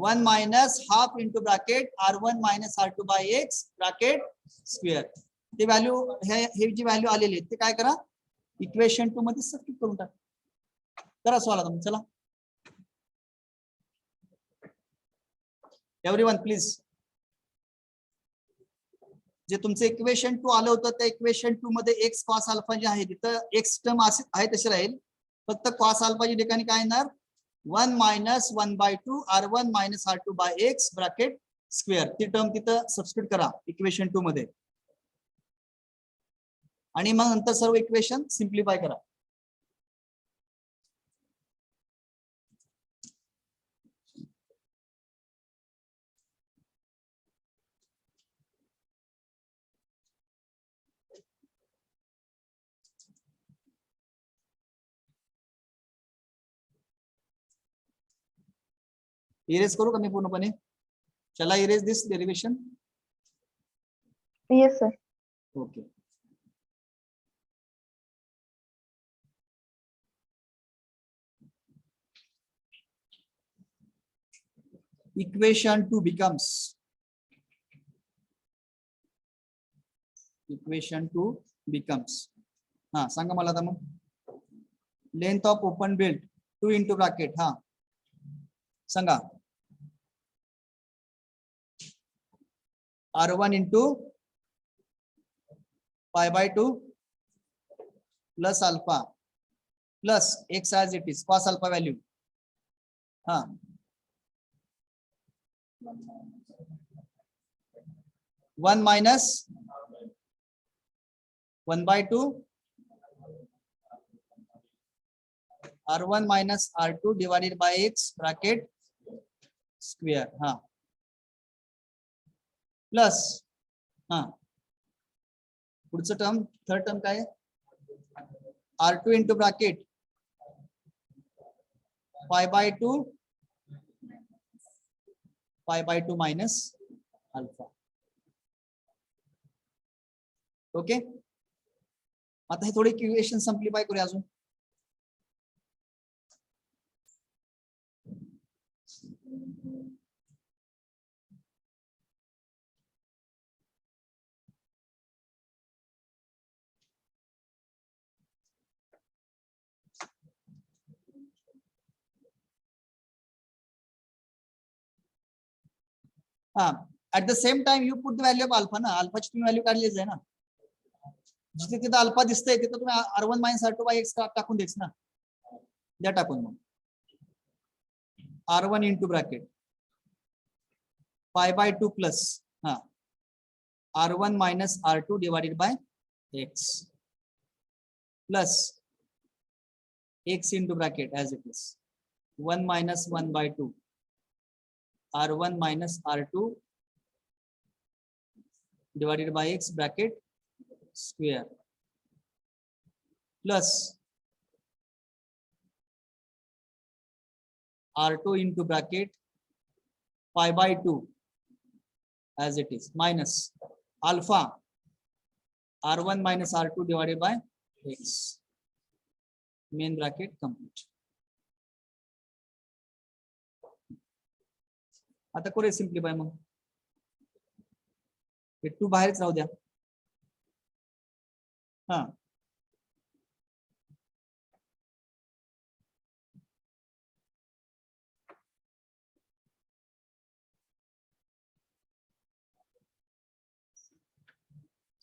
1 minus half into bracket r1 minus r2 by x bracket square ते व्हॅल्यू हे जी व्हॅल्यू आलेली आहे ते काय करा इक्वेशन 2 मध्ये सबस्टिट्यूट करून टाका करा सॉल्व आता चला एव्हरीवन प्लीज जे तुमचं इक्वेशन 2 आलं होतं त्या इक्वेशन 2 मध्ये x cos अल्फा जे आहे तिथं x टर्म आहे तशी राहील फक्त cos अल्फाच्या ठिकाणी काय येणार 1 minus 1/2 r1 minus r2 by x bracket square ती टर्म तिथं सबस्टिट्यूट करा इक्वेशन 2 मध्ये आणि मग नंतर सर्व इक्वेशन सिम्प्लिफाय करा इरेज करू का मी पूर्णपणे चला erase this derivation Yes, sir. Okay equation 2 becomes हा सांगा मला आता मग length of open belt 2 into bracket हा सांगा r1 into π/2 plus alpha plus x as it is cos alpha value हा 1 minus 1/2 r1 minus r2 divided by x bracket square हा plus हा पुढचं टर्म थर्ड टर्म काय r2 into bracket π/2 minus alpha okay आता हे थोडे equation simplify करूया अजून at the same time you put the value of alpha ना अल्फाची तुम्ही व्हॅल्यू काढलीच आहे ना जिथे तिथे अल्फा दिसतंय तिथे तुम्ही r1 minus r2 by x टाकून द्यायच ना द्या टाकून मग r1 इंटू ब्रॅकेट π/2 प्लस हा r1 minus r2 divided by x plus x into bracket as it is 1 minus 1/2 r1 minus r2 divided by x bracket square plus r2 into bracket π/2 as it is minus alpha r1 minus r2 divided by x main bracket complete. आता करूया simplify मग हे 2 बाहेरच राहू द्या हा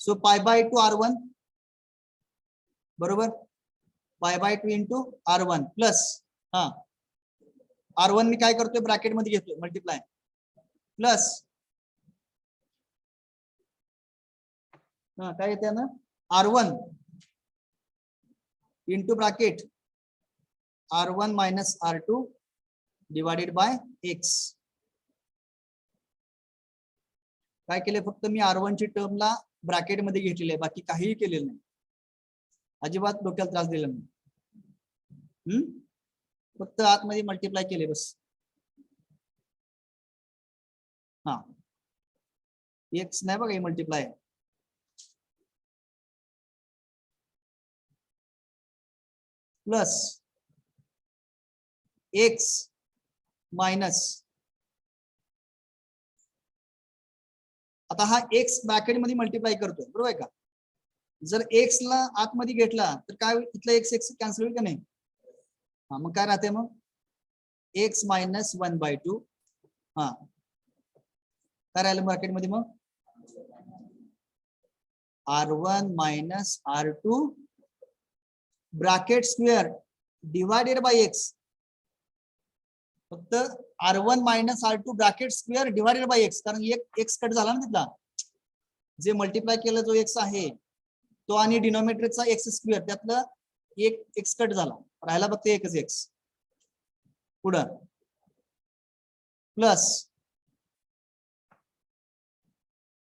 सो π/2 r1 बरोबर pi by 2 into R1 plus हा R1 मी काय करतोय bracket मध्ये घेतोय मल्टिप्लाय प्लस काय येते ना R1 into bracket R1 minus R2 divided by X. काय केले फक्त मी R1 ची टर्मला ब्रॅकेट मध्ये घेतलेली आहे, बाकी काहीही केलेलं नाही, अजिबात डोक्याला त्रास दिला नाही. फक्त आतमध्ये मल्टिप्लाय केले बस. हा X नाही बघा, मल्टिप्लाय प्लस X मायनस आता हा X ब्रॅकेट मध्ये मल्टिप्लाय करतोय बरोबर आहे का. जर X ला आतमध्ये घेतला तर काय होईल, इथला X कॅन्सल होईल का नाही. हा मग काय राहते मग X मायनस 1/2. हा काय राहिलं ब्रॅकेट मध्ये मग R1 minus R2 bracket square divided by X. फक्त R1 minus R2 bracket square divided by X, कारण एक X कट झाला ना तिथला, जे मल्टिप्लाय केलं जो X आहे तो आणि डिनॉमिनेटरचा X स्क्वेअर त्यातलं एक X कट झाला, राहिला फक्त एकच X. पुढं plus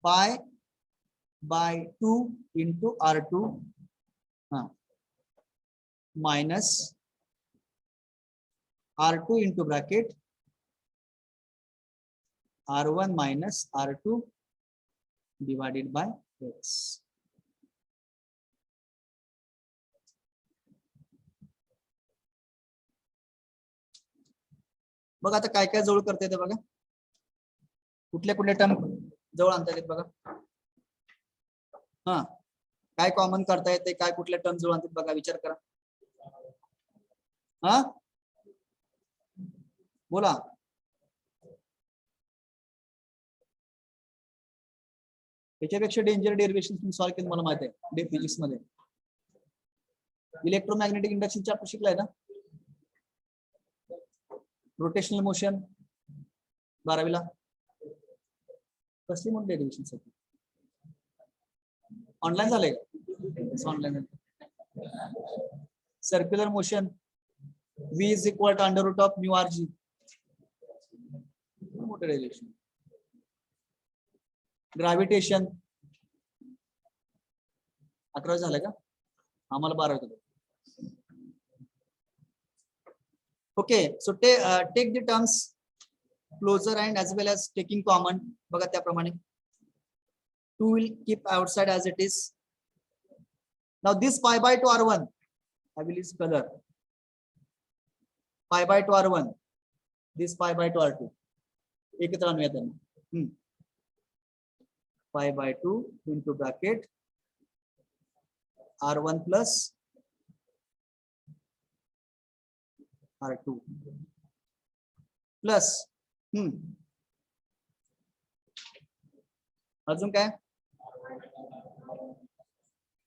pi by 2 into R2 minus R2 into bracket R1 minus R2 divided by X. बघा आता काय काय जवळ करता येते बघा, कुठल्या कुठल्या टर्म जवळ आणता येते बघा. हा काय कॉमन करता येते, काय कुठल्या टर्म जवळ आणतात बघा, विचार करा. हा बोला. याच्यापेक्षा डेंजर डेरिवेशन तुम्ही सॉल्व्ह केलं मला माहिती आहे फिजिक्स मध्ये. इलेक्ट्रोमॅग्नेटिक इंडक्शन चॅप्टर शिकलाय ना, रोटेशनल मोशन 12वीला. कसली म्हणून डेरिवेशन साठी ऑनलाईन झालंय का. Online circular motion V is equal to under root of mu RG. मोठं डेरिवेशन. ग्रॅव्हिटेशन 11 झालं का, आम्हाला 12 होतं. Okay so take the terms closer and as well as taking common. बघा त्याप्रमाणे 2 will keep outside as it is. Now this pi by 2 R1 I will use color. Pi by 2 R1 this pi by 2 R2 एकत्र आणूया त्यांना. pi by 2 into bracket R1 plus R2 plus अजून काय.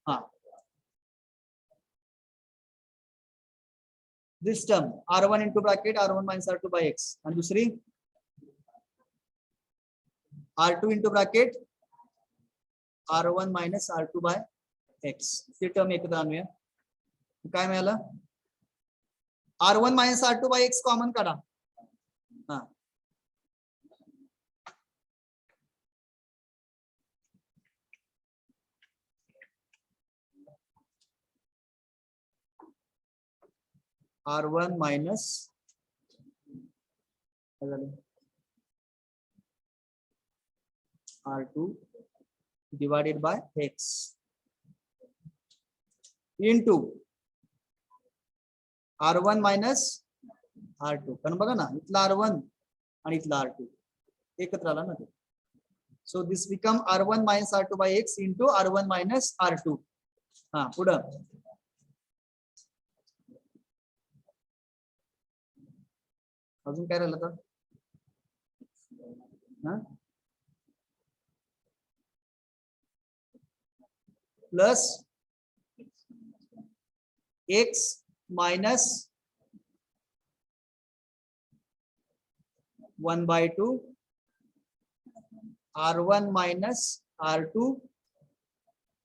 हा this term R1 into bracket R1 minus R2 by X आणि दुसरी R2 into bracket R1 minus R2 by X. ती term एकत्र आणूया. काय मिळालं, R1 minus R2 by X common काढा. हा R1 minus R2 divided by X into R1 minus R2. कारण बघा ना इथला R1 आणि इथला R2 एकत्र आला ना ते. So this become R1 minus R2 by X into R1 minus R2. हा पुढं अजून काय राहिलं तर plus x minus 1/2 r1 minus r2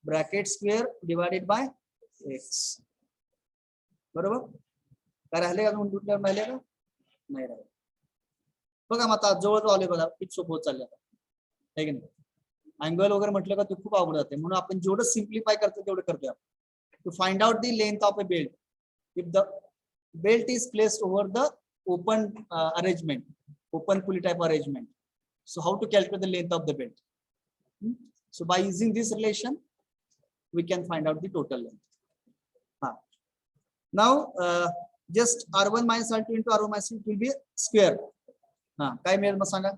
bracket square divided by x. बरोबर. काय राहिले का कुठल्या राहिले का नाही राहिले. बघा मग आता जवळ आले बघा किती सोपं होत चाललं आहे की नाही. अँगल वगैरे म्हटलं का ते खूप अवघड जाते म्हणून आपण जेवढं सिम्प्लिफाय करतो तेवढं करतोय. To find out the length of a belt if the belt is placed over the open arrangement, open pulley type arrangement. So how to calculate the length of the belt? So by using this relation, we can find out the total length. Now just r1 minus r2 into r1 minus r2 will be square. काय मिळेल मग सांगा.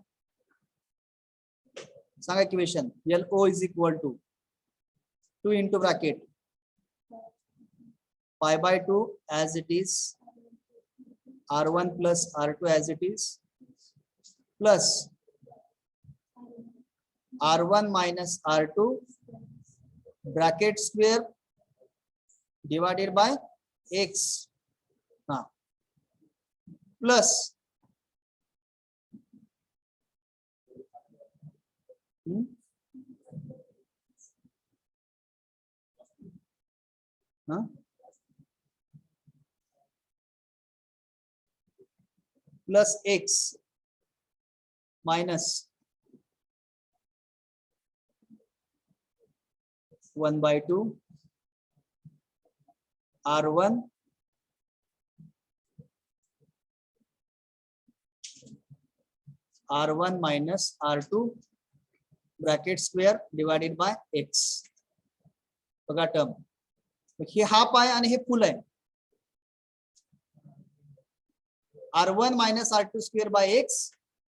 सांगा equation. LO is equal to 2 into bracket pi by 2 as it is, r1 plus r2 as it is, plus r1 minus r2 bracket square divided by x, plus plus x minus 1/2 r1 minus r2 bracket square divided by x. बघा term हे half आहे आणि हे full आहे. r1 minus r2 square by x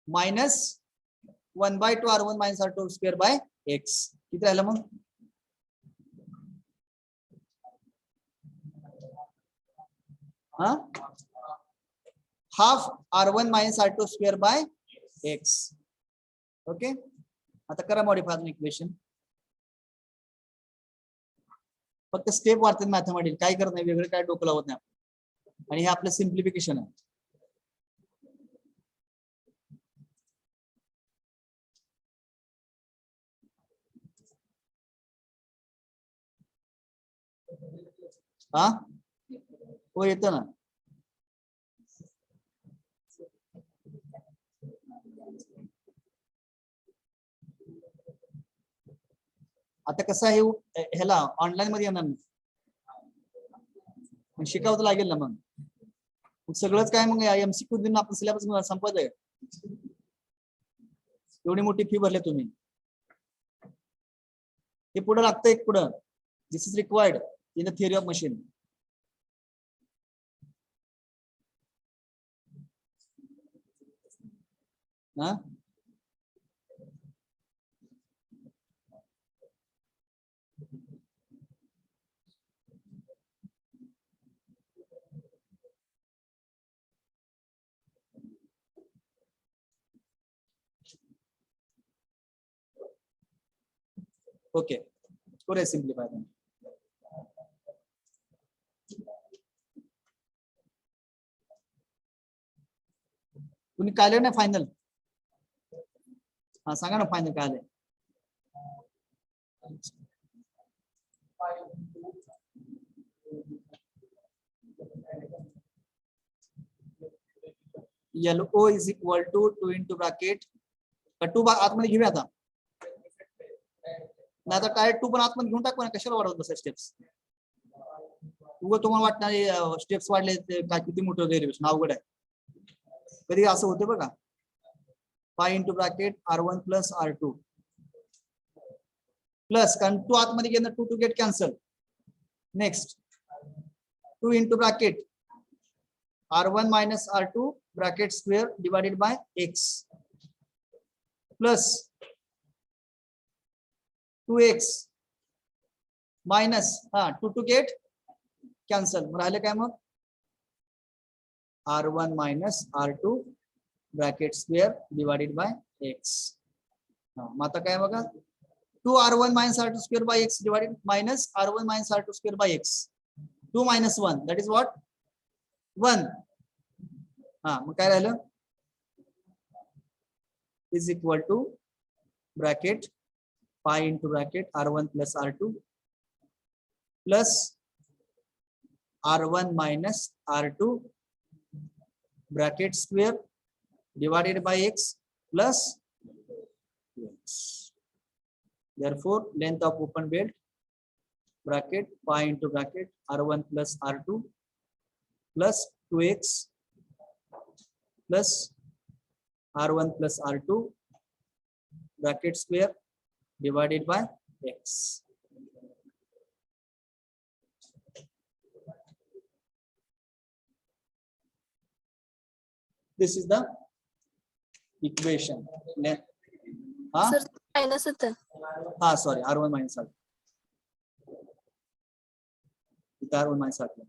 minus 1/2 r1 minus r2 square by x. किती राहिलं मग. Half r1 minus r2 square by x. Okay. आता करा modify equation. फक्त स्टेप वाढतात मॅथमॅटिक्स. काय करत नाही वेगळं काय डोकं लावत नाही. आणि हे आपलं सिम्प्लिफिकेशन आहे. हो येतं ना. आता कसं आहे ह्याला ऑनलाईन मध्ये येणार ना शिकावं लागेल ना. मग सगळंच काय मग एमसीक्यू दिन आपण सिलेबस संपत आहे. एवढी मोठी फी भरले तुम्ही. हे पुढे लागतं एक पुढं. This is required in the theory of machine. Okay. थोडे सिम्प्लिफाय. तुम्ही काय ना फायनल. सांगा ना फायनल काय आलंय. LO is equal to 2 into bracket 2 आतमध्ये घेऊया आता. नाही आता काय 2 पण आतमध्ये घेऊन टाकू ना. कशाला वाढवत बसा स्टेप्स. तुम्हाला वाटणार स्टेप्स वाढले काय किती मोठं डेरिव्हेशन अवघड आहे. कधी असं होतं बघा. pi into bracket r1 plus r2 plus कारण 2 आतमध्ये घेणं 2 to get cancel. Next 2 into bracket r1 minus r2 bracket square divided by x plus 2x minus 2 to get cancel. राहिले काय मग r1 minus r2 bracket square divided by x. मग आता काय बघा 2 r1 minus r2 square by x divided minus r1 minus r2 square by x. 2 minus 1, that is what? 1. मग काय राहिलं? Is equal to bracket pi into bracket r1 plus r2 plus r1 minus r2 bracket square divided by x plus x. Therefore, length of open belt bracket pi into bracket r1 plus r2 plus 2x plus r1 plus r2 bracket square divided by x. This is the equation. Sir, minus होतं. Sorry, r1 minus r2. r1 minus r2.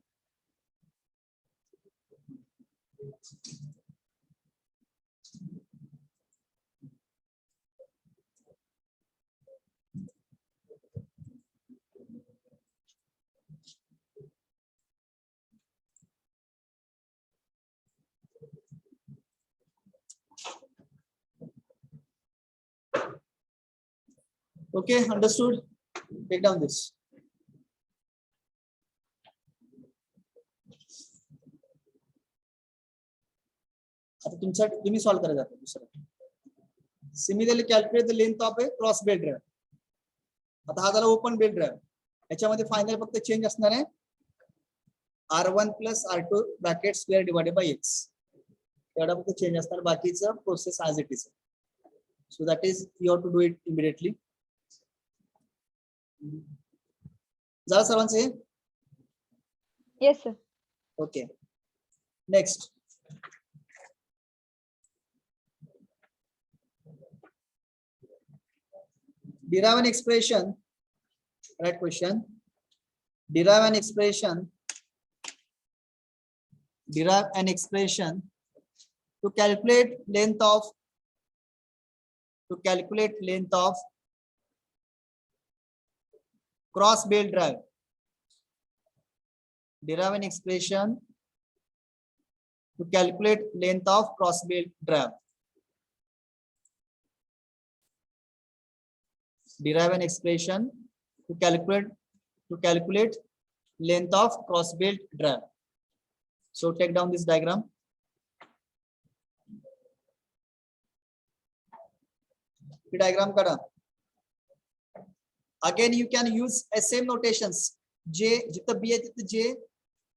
Okay, understood. Take down this. आता तुम्ही solve करायचं आता दुसरं. Similarly, calculate the length of a cross belt drive. आता हा झाला open belt drive. याच्यामध्ये फायनल फक्त चेंज असणार आहे r1 plus r2 bracket square divided by x. एवढा फक्त चेंज असणार, बाकीचं process as it is. So that is you have to do it immediately. झालं सर्वांचं हे? Yes, sir. Okay. Next. Derive an expression. Right question. Derive an expression. Derive an expression to calculate length of. To calculate length of cross belt drive. Derive an expression to calculate length of cross belt drive. Derive an expression to calculate length of cross belt drive. So take down this diagram. The diagram kada. Again, you can use same notations. J, जिथं B आहे तिथं J,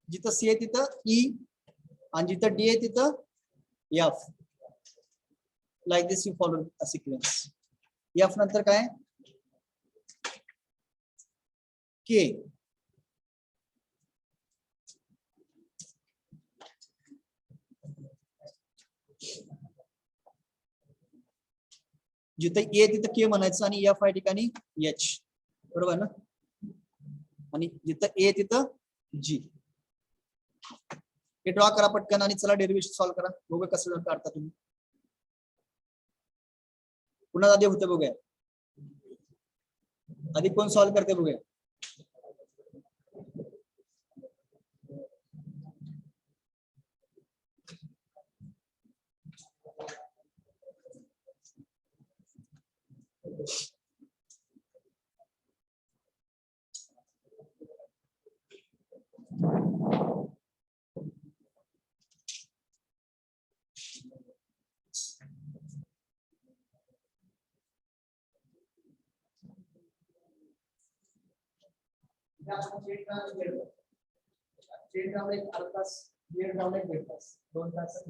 जिथं C आहे तिथं E, and जिथं D आहे तिथं F. Like this, you follow a sequence. F नंतर काय? K. जिथं A तिथं K म्हणायचं आणि F आहे ठिकाणी H. बरोबर ना? आणि जिथं A तिथं G. हे ड्रॉ करा पटकन आणि चला डेरिव्हेशन सॉल्व करा. बघूया कसं काढता तुम्ही. पुन्हा आधी होते बघूया. आधी कोण सॉल्व करते बघूया. चेन राउंड एक अर्धा तास, दीड राउंड एक दीड तास, 2 तास.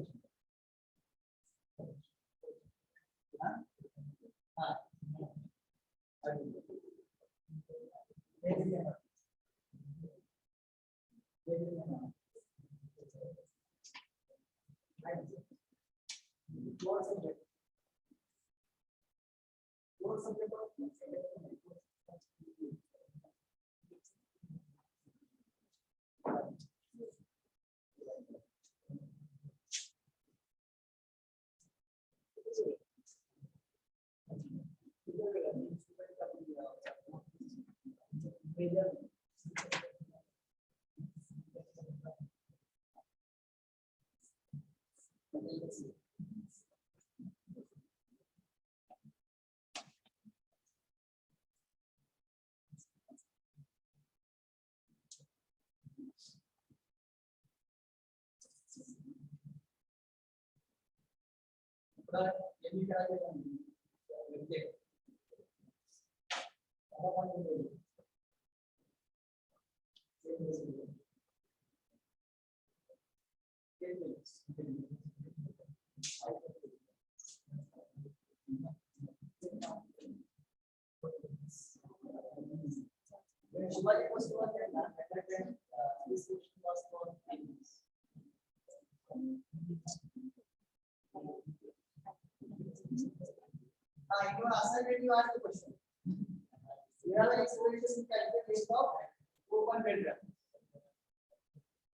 When Shivaji was to attend, at that time, this question was for finance. In your assignment, you ask the question. Here are the expressions in calculation of open bedroom.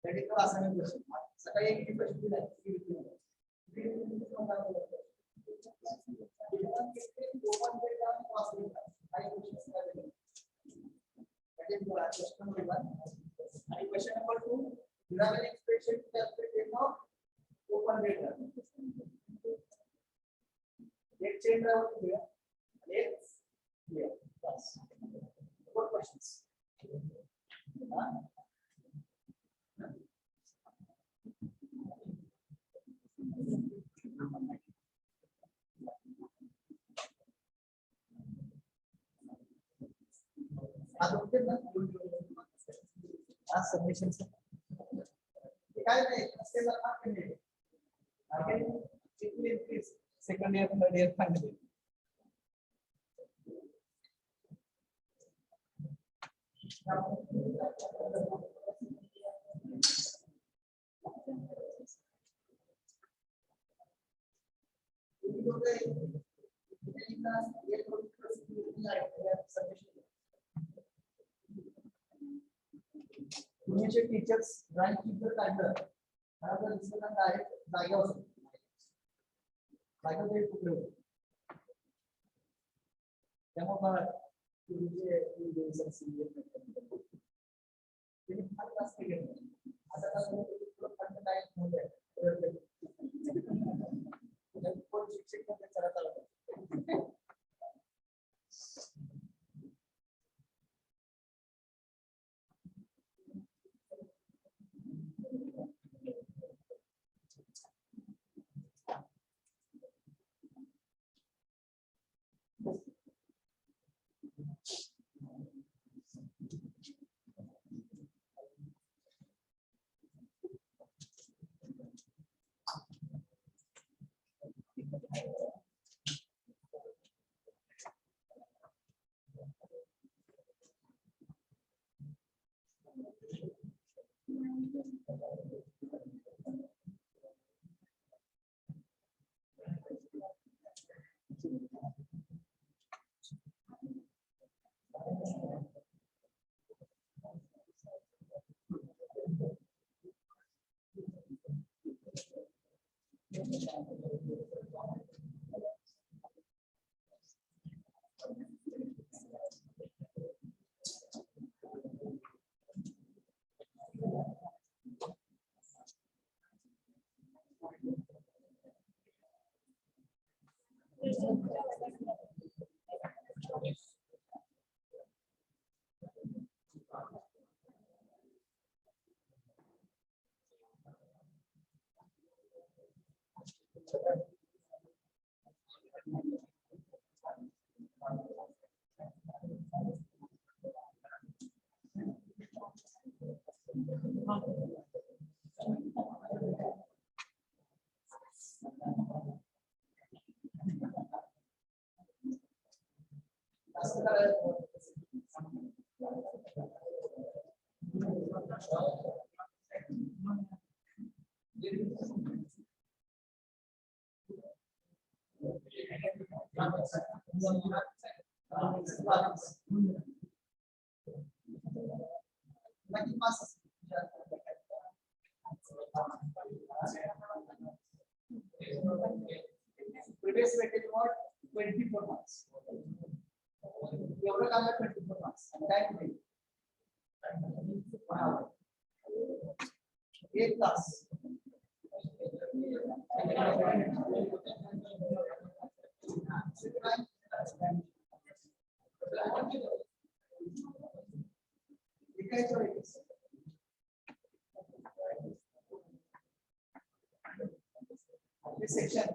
That is your assignment question. सकाळी एक question दिला आहे. Open bedroom possible. I question available. That is your question number 1. And question number 2. Here are the expressions in calculation of open bedroom. एक chain round here. Let's here. Yes. What questions? Submissions. Second year, third year, final year. तुमचे teachers drawing teacher काढलं तर दिसलं direct जागेवर जागेवर तुकडे होते त्यामुळे तुमचे फार जास्त घेतलं आता काय शिक्षक चढत आला Previous weightage was 24 marks. एवढं काढलं 24 marks. काय केलं? 1 hour. 1 Tas. This section.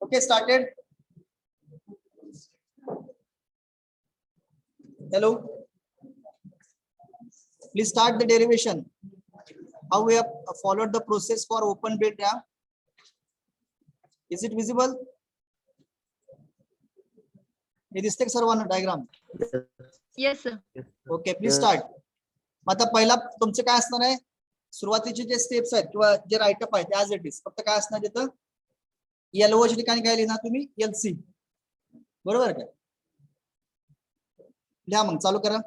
Okay, started. Hello. Please start the derivation. How we have followed the process for open build RAM. Is it visible? हे दिसते का सर्वांना diagram? Yes, sir. Okay, please start. आता पहिला तुमचे काय असणार आहे, सुरुवातीचे जे स्टेप्स आहेत किंवा जे राईटअप आहेत ऍज इट इज, फक्त काय असणार तिथं LO च्या ठिकाणी काय लिहिणार तुम्ही LC. बरोबर काय? लिहा मग, चालू करा.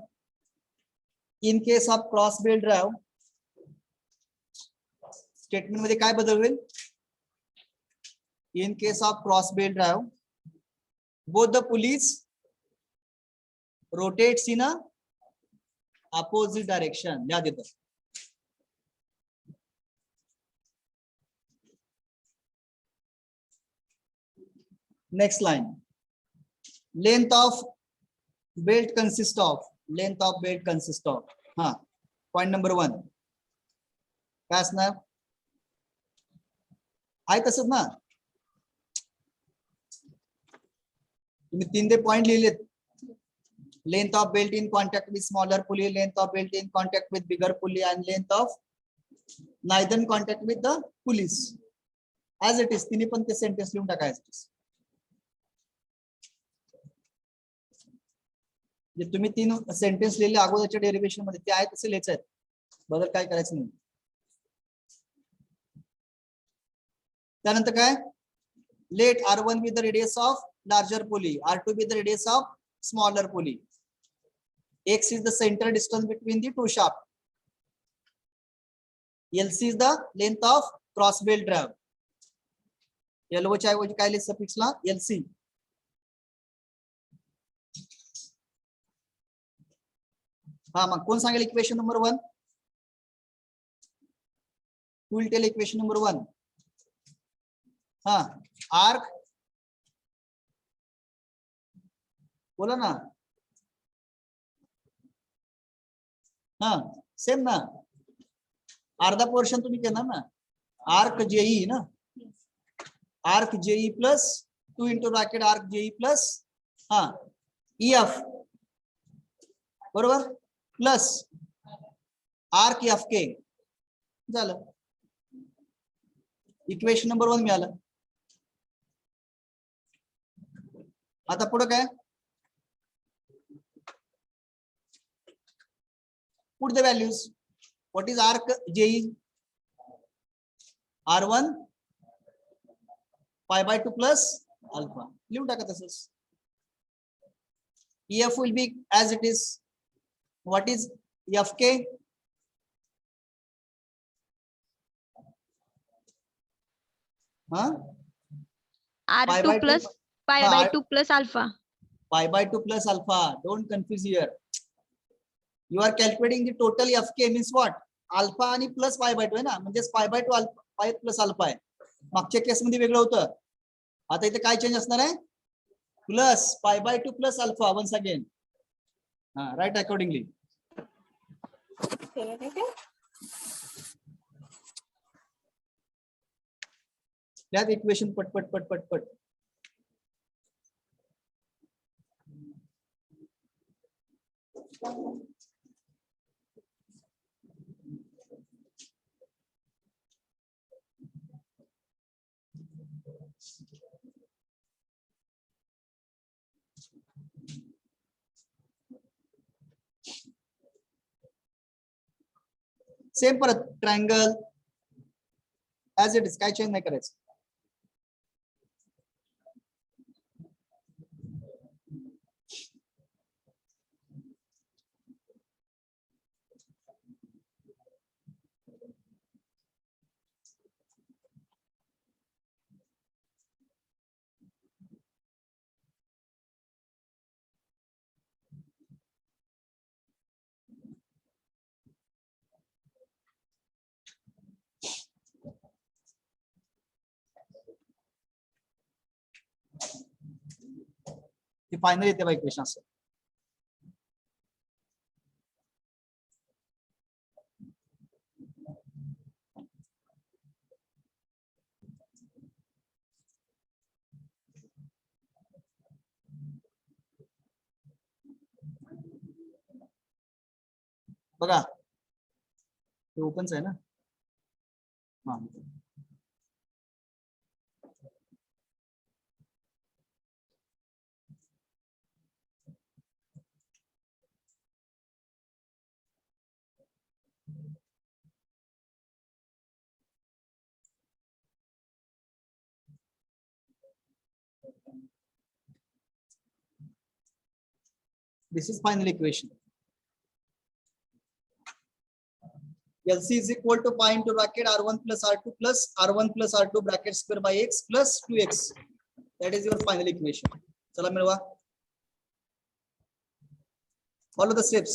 In case of cross build drive statement मध्ये काय बदल होईल? In case of cross build drive both the pulleys rotates in a opposite direction. लिहा देतो. Next line. Length of belt consists of. Length of belt consists of. हाँ. Point number 1. काय असणार? आहे तसंच ना? तुम्ही 3 दे point लिहिलेत. Length of belt in contact with smaller pulley, length of belt in contact with bigger pulley, and length of neither in contact with the pulleys. As it is, तिने पण ते sentence लिहून टाकायचं. जे तुम्ही 3 सेंटेन्स लिहिले अगोदरच्या derivation मध्ये ते आहे तसे लिहायचे आहेत. बदल काय करायचं नाही. त्यानंतर काय? Let R1 be the radius of larger pulley, R2 be the radius of smaller pulley. X is the center distance between the two shafts. LC is the length of cross belt drive. LO च्या ऐवजी काय लिहायचं सफिक्सला LC. हा, मग कोण सांगेल equation number 1? Who will tell equation number 1? हा, arc बोला ना. हा, सेम ना. अर्धा पोर्शन तुम्ही केला ना. आर्क जेई ना. Arc JE plus 2 into bracket arc JE plus हा EF बरोबर प्लस आर्क FK झालं. इक्वेशन नंबर 1 मिळालं. आता पुढे काय? Put the values. What is arc JE? R1 pi by 2 plus alpha. लिहून टाका तसंच. EF will be as it is. What is FK? Huh? R2 plus pi by 2 plus alpha. Pi by 2 plus alpha. Don't confuse here. You are calculating the total FK means what? Alpha आणि plus pi by 2 आहे ना, म्हणजे pi by 2 alpha, pi plus alpha आहे. मागच्या case मध्ये वेगळं होतं. आता इथे काय चेंज असणार आहे? Plus pi by 2 plus alpha once again. हा, राइट अकॉर्डिंगली. त्यात इक्वेशन पटपट पटपट पट. सेम परत ट्रायंगल ऍज इट इज, काय चेंज नाही करायचं. हे फायनल येते बा इक्वेशन असं. बघा हे ओपनच आहे ना. हा this is final equation. LC is equal to pi into bracket R1 plus R2 plus R1 plus R2 bracket square by x plus 2x. That is your final equation. चला मिळवा. Follow the steps.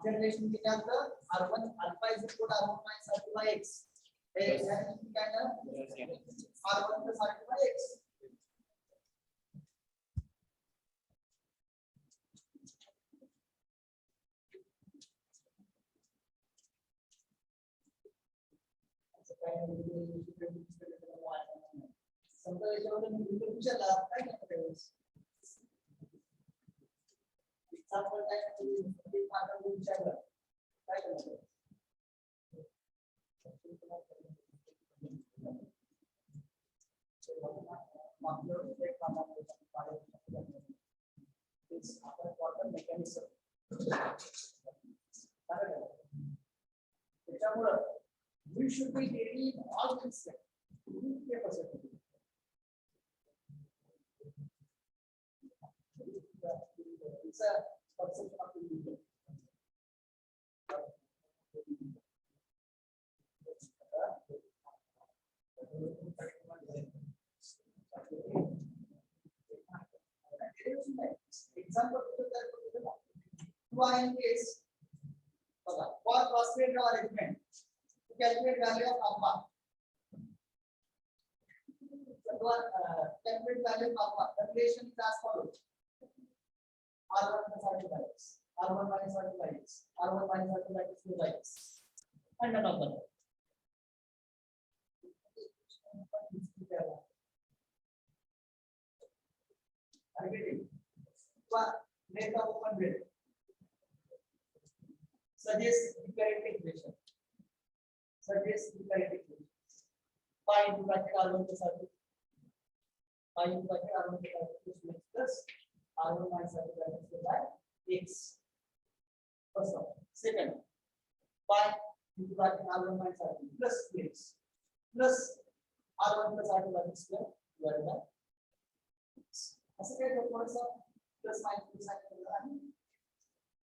Relation R1 alpha is equal to R1 minus R2 by x. R1 plus R2 by x. समजा याच्यामध्ये मी विचारला काय करता example काय विचारलं काय करणार आपण क्वांटम मेकॅनिक्स त्याच्यामुळे we should be getting all these steps. It's a perception of the user. Example case for cross-creator arrangement to calculate value of alpha. Calculate value of alpha. The relation is as follows: R1 plus R2 by x, R1 minus R2 by x, R1 minus R2 by x by x, and another. Make the open bracket. Suggest the correct equation. Suggest the correct equation. Pi into bracket R1 plus R2. Pi into bracket R1 plus R2 plus R1 minus R2 by x. First one. Second. by into bracket R1 minus R2 plus x plus R1 plus R2 bracket square divided by x. असं काय थोडंसं plus minus sign केलं आणि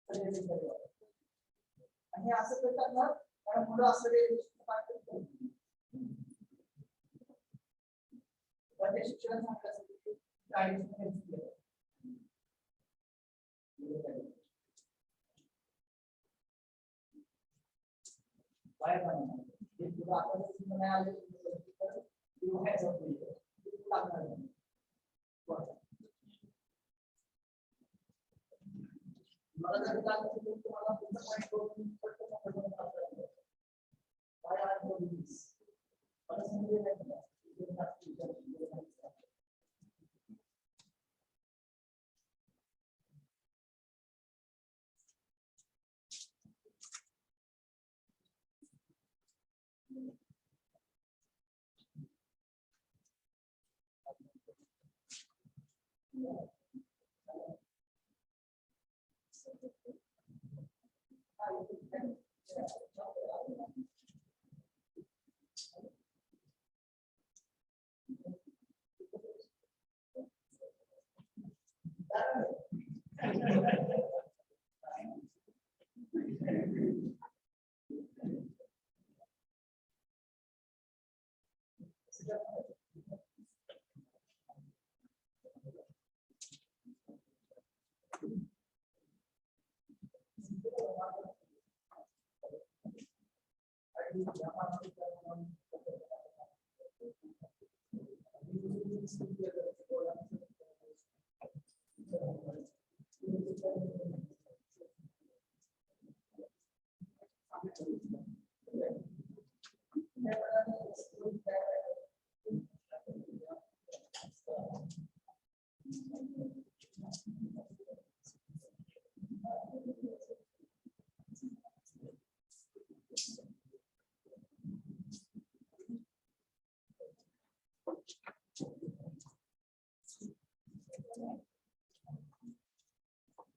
सगळ्यांनी केलं आणि असं करतात ना कारण मुलं असले पण ते शिक्षण सांगण्यासाठी गाईड बाय बनवणार हे तुला आपण नाही आले तर यू हॅज अ लागणार मला जर तुम्हाला पुढचा पॉईंट करून काय आहे मला समजेल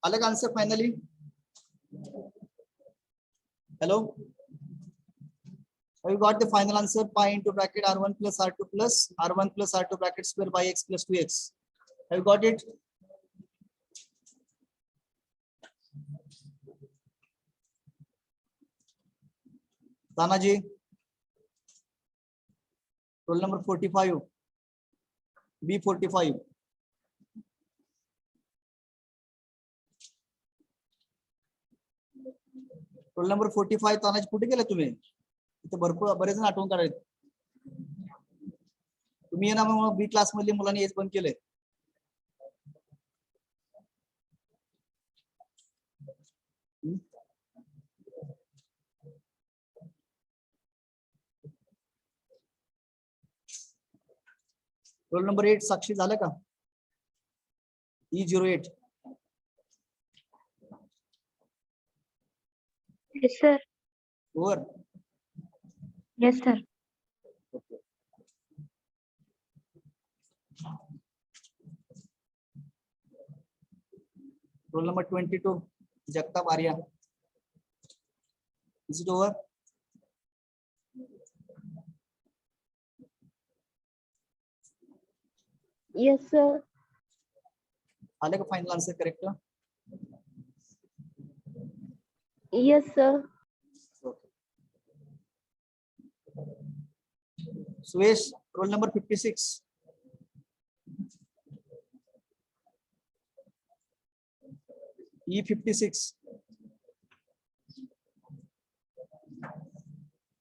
अलग answer finally hello have you got the final answer pi into bracket r1 plus r2 plus r1 plus r2 bracket square by x plus 2x have you got it Tanaji roll number 45 B45 roll number 45 Tanaji कुठे गेला तुम्ही इथे भरपूर बरेच जण आठवण काढायचे तुम्ही ना मग बी क्लास मधले मुलांनी हेच बंद केलंय रोल नंबर 8 साक्षी झालं का E08 Yes, sir. over Yes, sir. roll number 22 Jagtap Arya is it over Yes, sir. आले का final answer correct Yes, sir. Suresh roll number 56 E56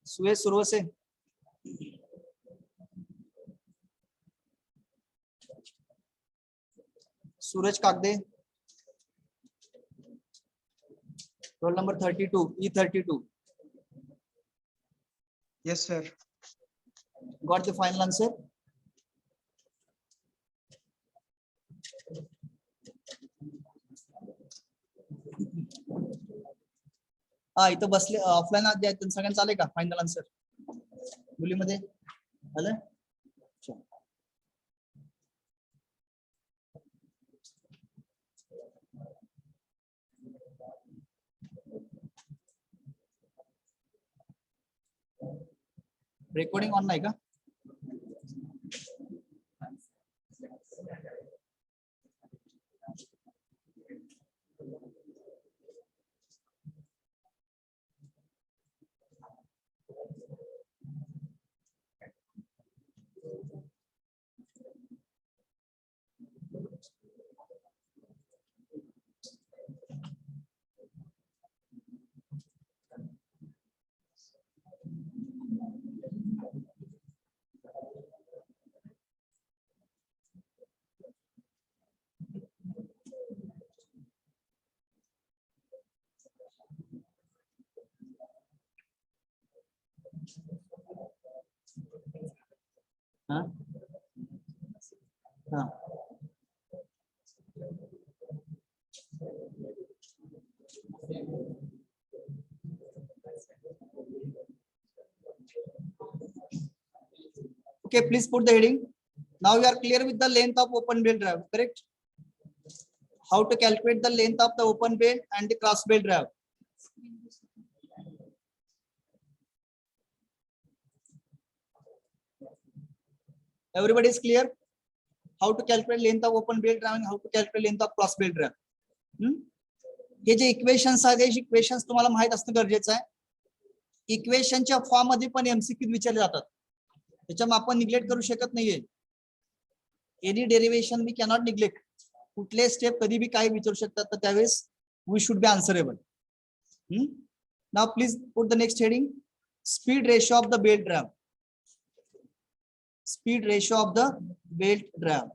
Suresh सुरू से सूरज Kagde roll number 32 E32 Yes, sir. got the final answer हा इथं बसले offline आज आहेत सगळ्यांचं आलंय का फायनल आन्सर मुलीमध्ये आलं रेकॉर्डिंग ऑन नाही का? हाँ हाँ okay, please put the heading. Now you are clear with the length of open belt drive, correct? How to calculate the length of the open belt and the cross belt drive? Everybody is clear? How to calculate length of open belt drive and how to calculate length of cross belt drive? हे जे equations आहेत, हे equations तुम्हाला माहित असणं गरजेचं आहे. इक्वेशनच्या form मध्ये पण एमसीक्यू विचारले जातात, त्याच्यामुळे आपण निग्लेक्ट करू शकत नाहीये. Any derivation we cannot neglect. कुठले स्टेप कधी बी काय विचारू शकतात, तर त्यावेळेस we should be answerable. Now please put the next heading, speed ratio of the belt drive. Speed ratio of the belt drive.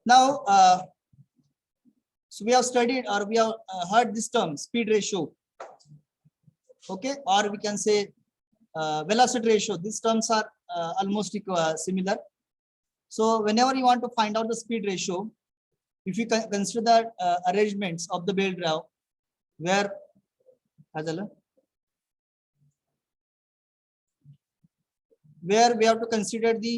Now, so we have studied or we have heard this term speed ratio, okay, or we can say velocity ratio. These terms are almost similar. So whenever you want to find out the speed ratio, if you consider the arrangements of the belt drive, where we have to consider the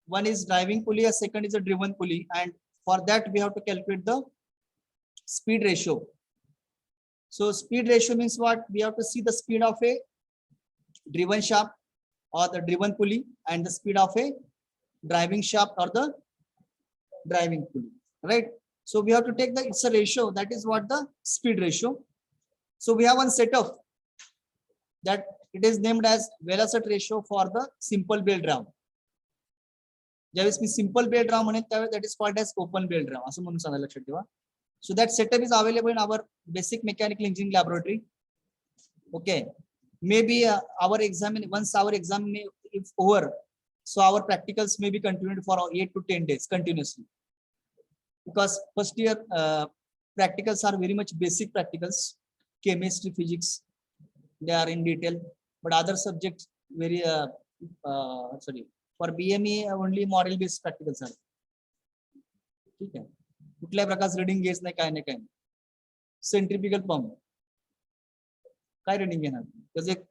one is driving pulley, a second is a driven pulley, and for that we have to calculate the speed ratio. So speed ratio means what? We have to see the speed of a driven shaft or the driven pulley and the speed of a driving shaft or the driving pulley, right? So we have to take the, it's a ratio, that is what the speed ratio. So we have one setup that it is named as velocity ratio for the simple belt drive. ज्यावेळेस मी simple belt drive म्हणेन त्यावेळेस that is called as open belt drive असं म्हणून सांगायला लक्षात ठेवा. So that setup is available in our basic mechanical engineering laboratory. Okay, may be our exam once our exam may if over, so our practicals may be continued for 8 to 10 days continuously, because first year practicals are very much basic practicals, chemistry, physics, they are in detail, but other subjects very sorry, for BME only model based practicals are. ठीक आहे, कुठल्याही प्रकारचं reading घ्यायचं नाही, काय नाही काय नाही. सेंट्रिपिकल पंप काय रीडिंग घेणार, त्याचं एक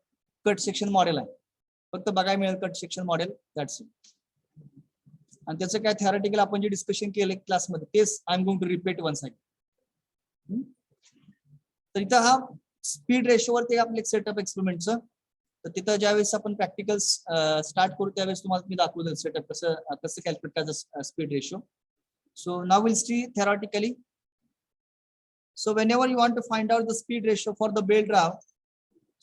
कट सेक्शन मॉडेल आहे, फक्त बघायला मिळेल cut section model, that's it. आणि त्याचं काय थेरॉटिकल आपण जे डिस्कशन केलं क्लासमध्ये तेच I am going to repeat once again. तर इथं हा स्पीड रेशोवरती आपलं एक सेटअप एक्सपेरिमेंटचं, तर तिथं ज्यावेळेस आपण प्रॅक्टिकल्स स्टार्ट करू त्यावेळेस तुम्हाला मी दाखवलं सेटअप कसं कॅल्क्युलेट करायचं speed ratio. So now will see theoretically. So whenever you want to find out the speed ratio for the belt drive,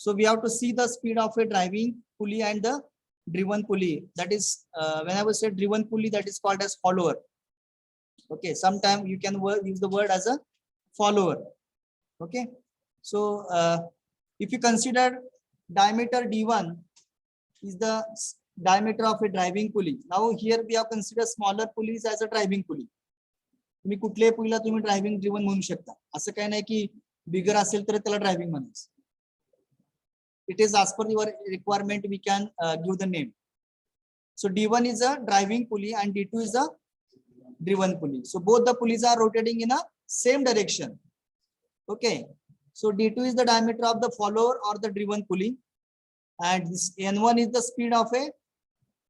so we have to see the speed of a driving pulley and the driven pulley. That is whenever say driven pulley, that is called as follower. Okay, sometimes you can use the word as a follower. Okay, so if you consider diameter D1 is the diameter of a driving pulley. Now here we have considered smaller pulleys as a driving pulley. तुम्ही कुठल्याही पुलीला तुम्ही driving driven म्हणू शकता, असं काही नाही की बिगर असेल तर त्याला ड्रायव्हिंग म्हणायचं. It is as per your requirement we can give the name. So D1 is a driving pulley and D2 is a driven pulley. So both the pulleys are rotating in a same direction. Okay, so D2 is the diameter of the follower or the driven pulley, and this N1 is the speed of a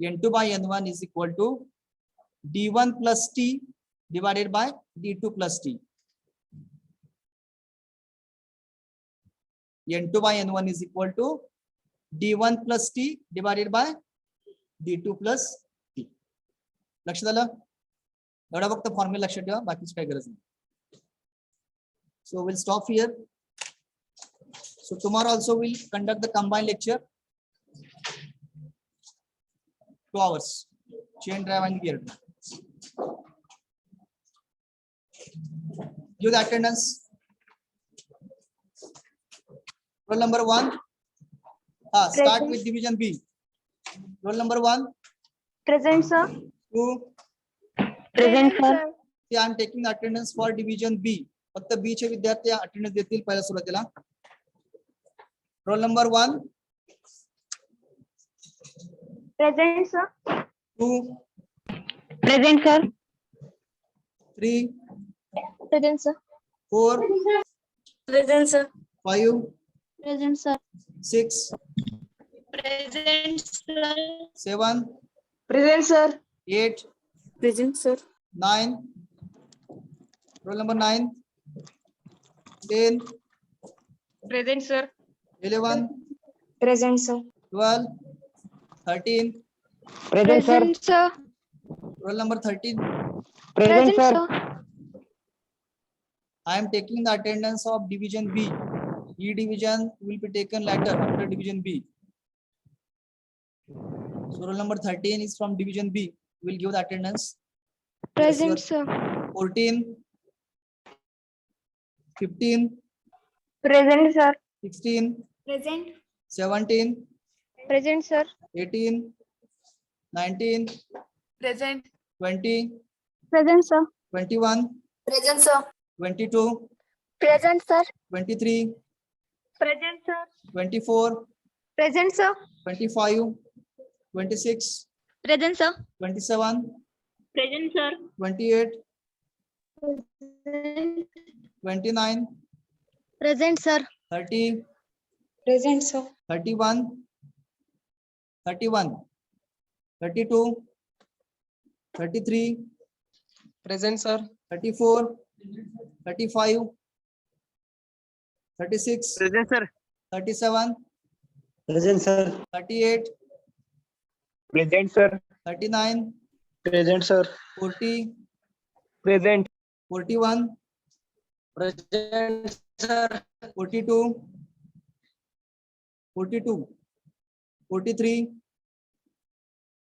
N2 by N1 is equal to D1 plus T divided by D2 plus T. N2 by N1 is equal to D1 plus T divided by D2 plus T. लक्षात आलं? एवढा फक्त formula लक्षात ठेवा, बाकीची काही गरज नाही. So we'll stop here. So tomorrow also we'll conduct the combined lecture. 2 hours. Chain drive and gear drive. Give the attendance. Roll number 1. Start with division B. Roll number 1. Present, sir. 2. Present, sir. See, I am taking the attendance for division B. फक्त B चे विद्यार्थी attendance देतील पहिल्या सुरुवातीला. Roll number 1. Present, sir. 2. Present, sir. 3. Present, sir. 4. Present, sir. 5. Present, sir. 6. Present, sir. 7. Present, sir. 8. Present, sir. 9. Roll number 9. 10. Present, sir. 11. Present, sir. 12. 13. Present, sir. Roll number 13. Present, sir. I am taking the attendance of division B. E division will be taken later after division B. So roll number 13 is from division B. We will give the attendance. Present, Yes, sir. 14. 15. Present, sir. 16. Present. 17. Present, sir. 18. 19. Present. 20. Present, sir. 21. Present, sir. 22. Present, sir. 23. Present, sir. 24. Present, sir. 25. 26. Present, sir. 27. Present, sir. 28. Present. 29. Present, sir. 30. Present, sir. 31. 31. 32. 33. Present, sir. 34. 35. 36. Present, sir. 37. Present, sir. 38. Present, sir. 39. Present, sir. 40. Present. 41. Present, sir. 42. 42. 43.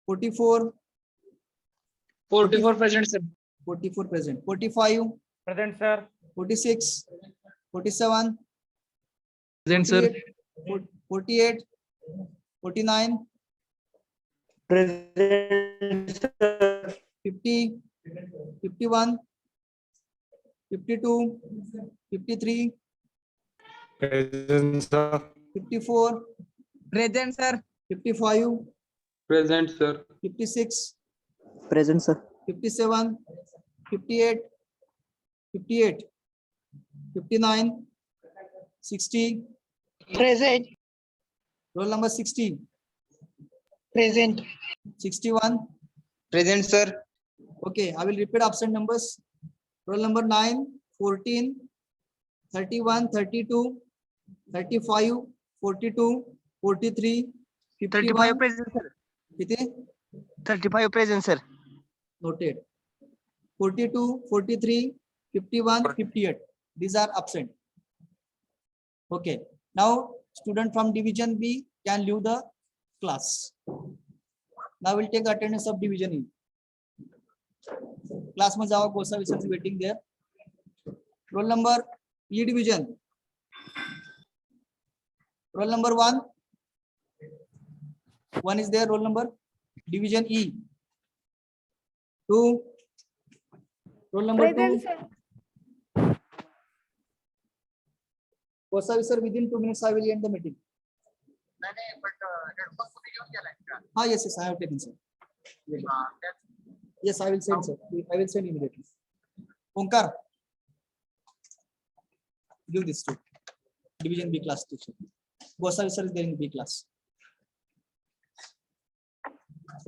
44. 44 present, sir. 44 present. 45. Present, sir. 46. 47. Present, sir. 48. 49. Present, sir. 50. 51. 52. 53. Present, sir. 54. Present, sir. 55. Present, sir. 56. Present, sir. 57. 58. 58. 59. 60. Present. Roll number 60. Present. 61. Present, sir. Okay, I will repeat absent numbers. Roll number 9, 14, 31, 32, 35, 42, 43, 51. 35 present, sir. किती? 35 present, sir. Noted. 42, 43, 51, 58. These are absent. Okay. Now, student from division B can leave the class. Now we'll take the attendance of division E. Class में जाओ, कोसा विषय is waiting there. Roll number E division. Roll number 1. 1 is there. Roll number division E. 2. Roll number 2. Kosa sir, within 2 minutes I will end the meeting. Yes, I have taken, sir. Yes, I will send, sir. I will send immediately. Onkar, give this to division B class teacher. Kosa sir is there in B class.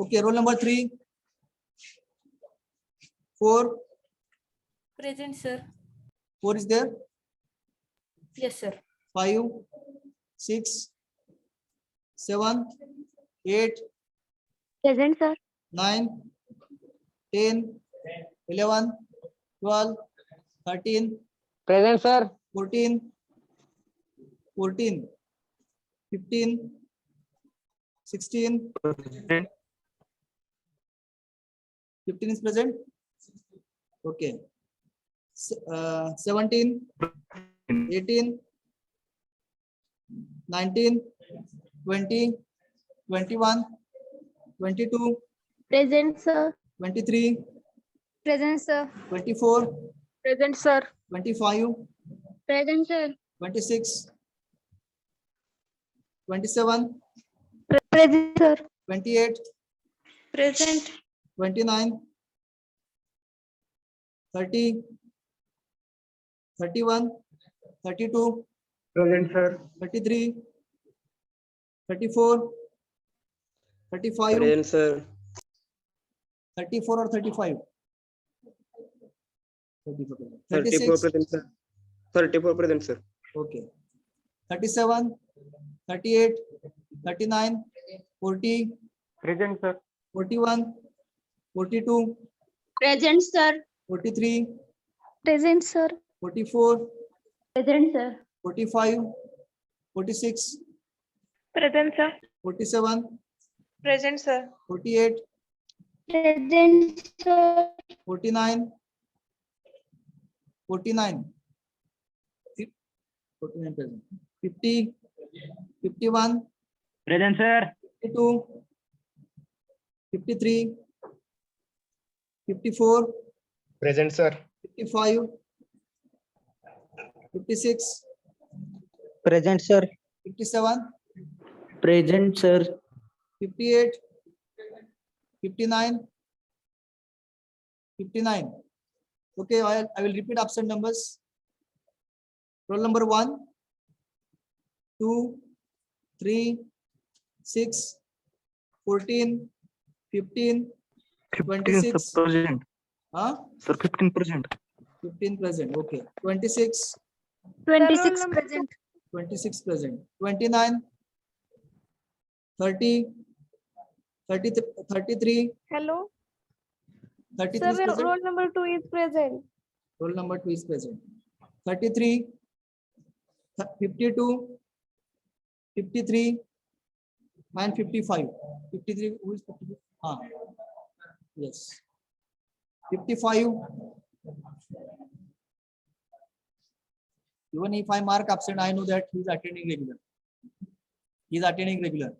Okay, roll number 3. 4. Present, sir. 4 is there. Yes, sir. 5, 6, 7, 8, Present, sir. 9, 10, 11, 12, 13, Present, sir. 14, 15, 16, 15 is present. Okay. 17, 18, 19, 20, 21, 22, Present, sir. 23, Present, sir. 24, Present, sir. 25, Present, sir. 26, 27, Present, sir. 28, Present. 29, 30, 31, 32, Present, sir. 33, 34, 35, Present, sir. 34 or 35? 34. 34 36, present, sir. 34 present, sir. okay. 37, 38, 39, 40, Present, sir. 41, 42, Present, sir. 43, Present, sir. 44, Present, sir. 45, 46, Present, sir. 47, Present, sir. 48, Present, sir. 49, 49, 49 present, 50, 51, Present, sir. 52, 53, 54, Present, sir. 55, 56, Present, sir. 57, Present, sir. 58, 59, 59. Okay, I will repeat absent numbers. Roll number 1, 2, 3, 6, 14, 15, 26. present. Huh? Sir, 15%. 15 present. Okay. 26, 26 present. 26 present. 29, 30, 33, Hello. 33 Sir, is present. roll number 2 is present. Roll number 2 is present. 33, 52, 53, and 55. 53, who is 53? Ah, yes. 55. Even if I mark absent, I know that he is attending regular. He is attending regular.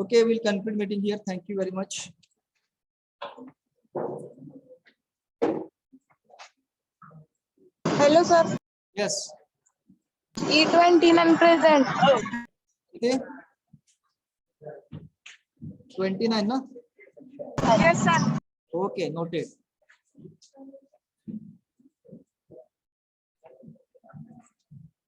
Okay, we'll conclude meeting here. Thank you very much. Hello, sir. Yes. E29 present. Okay. 29, no? Yes, sir. Okay, noted.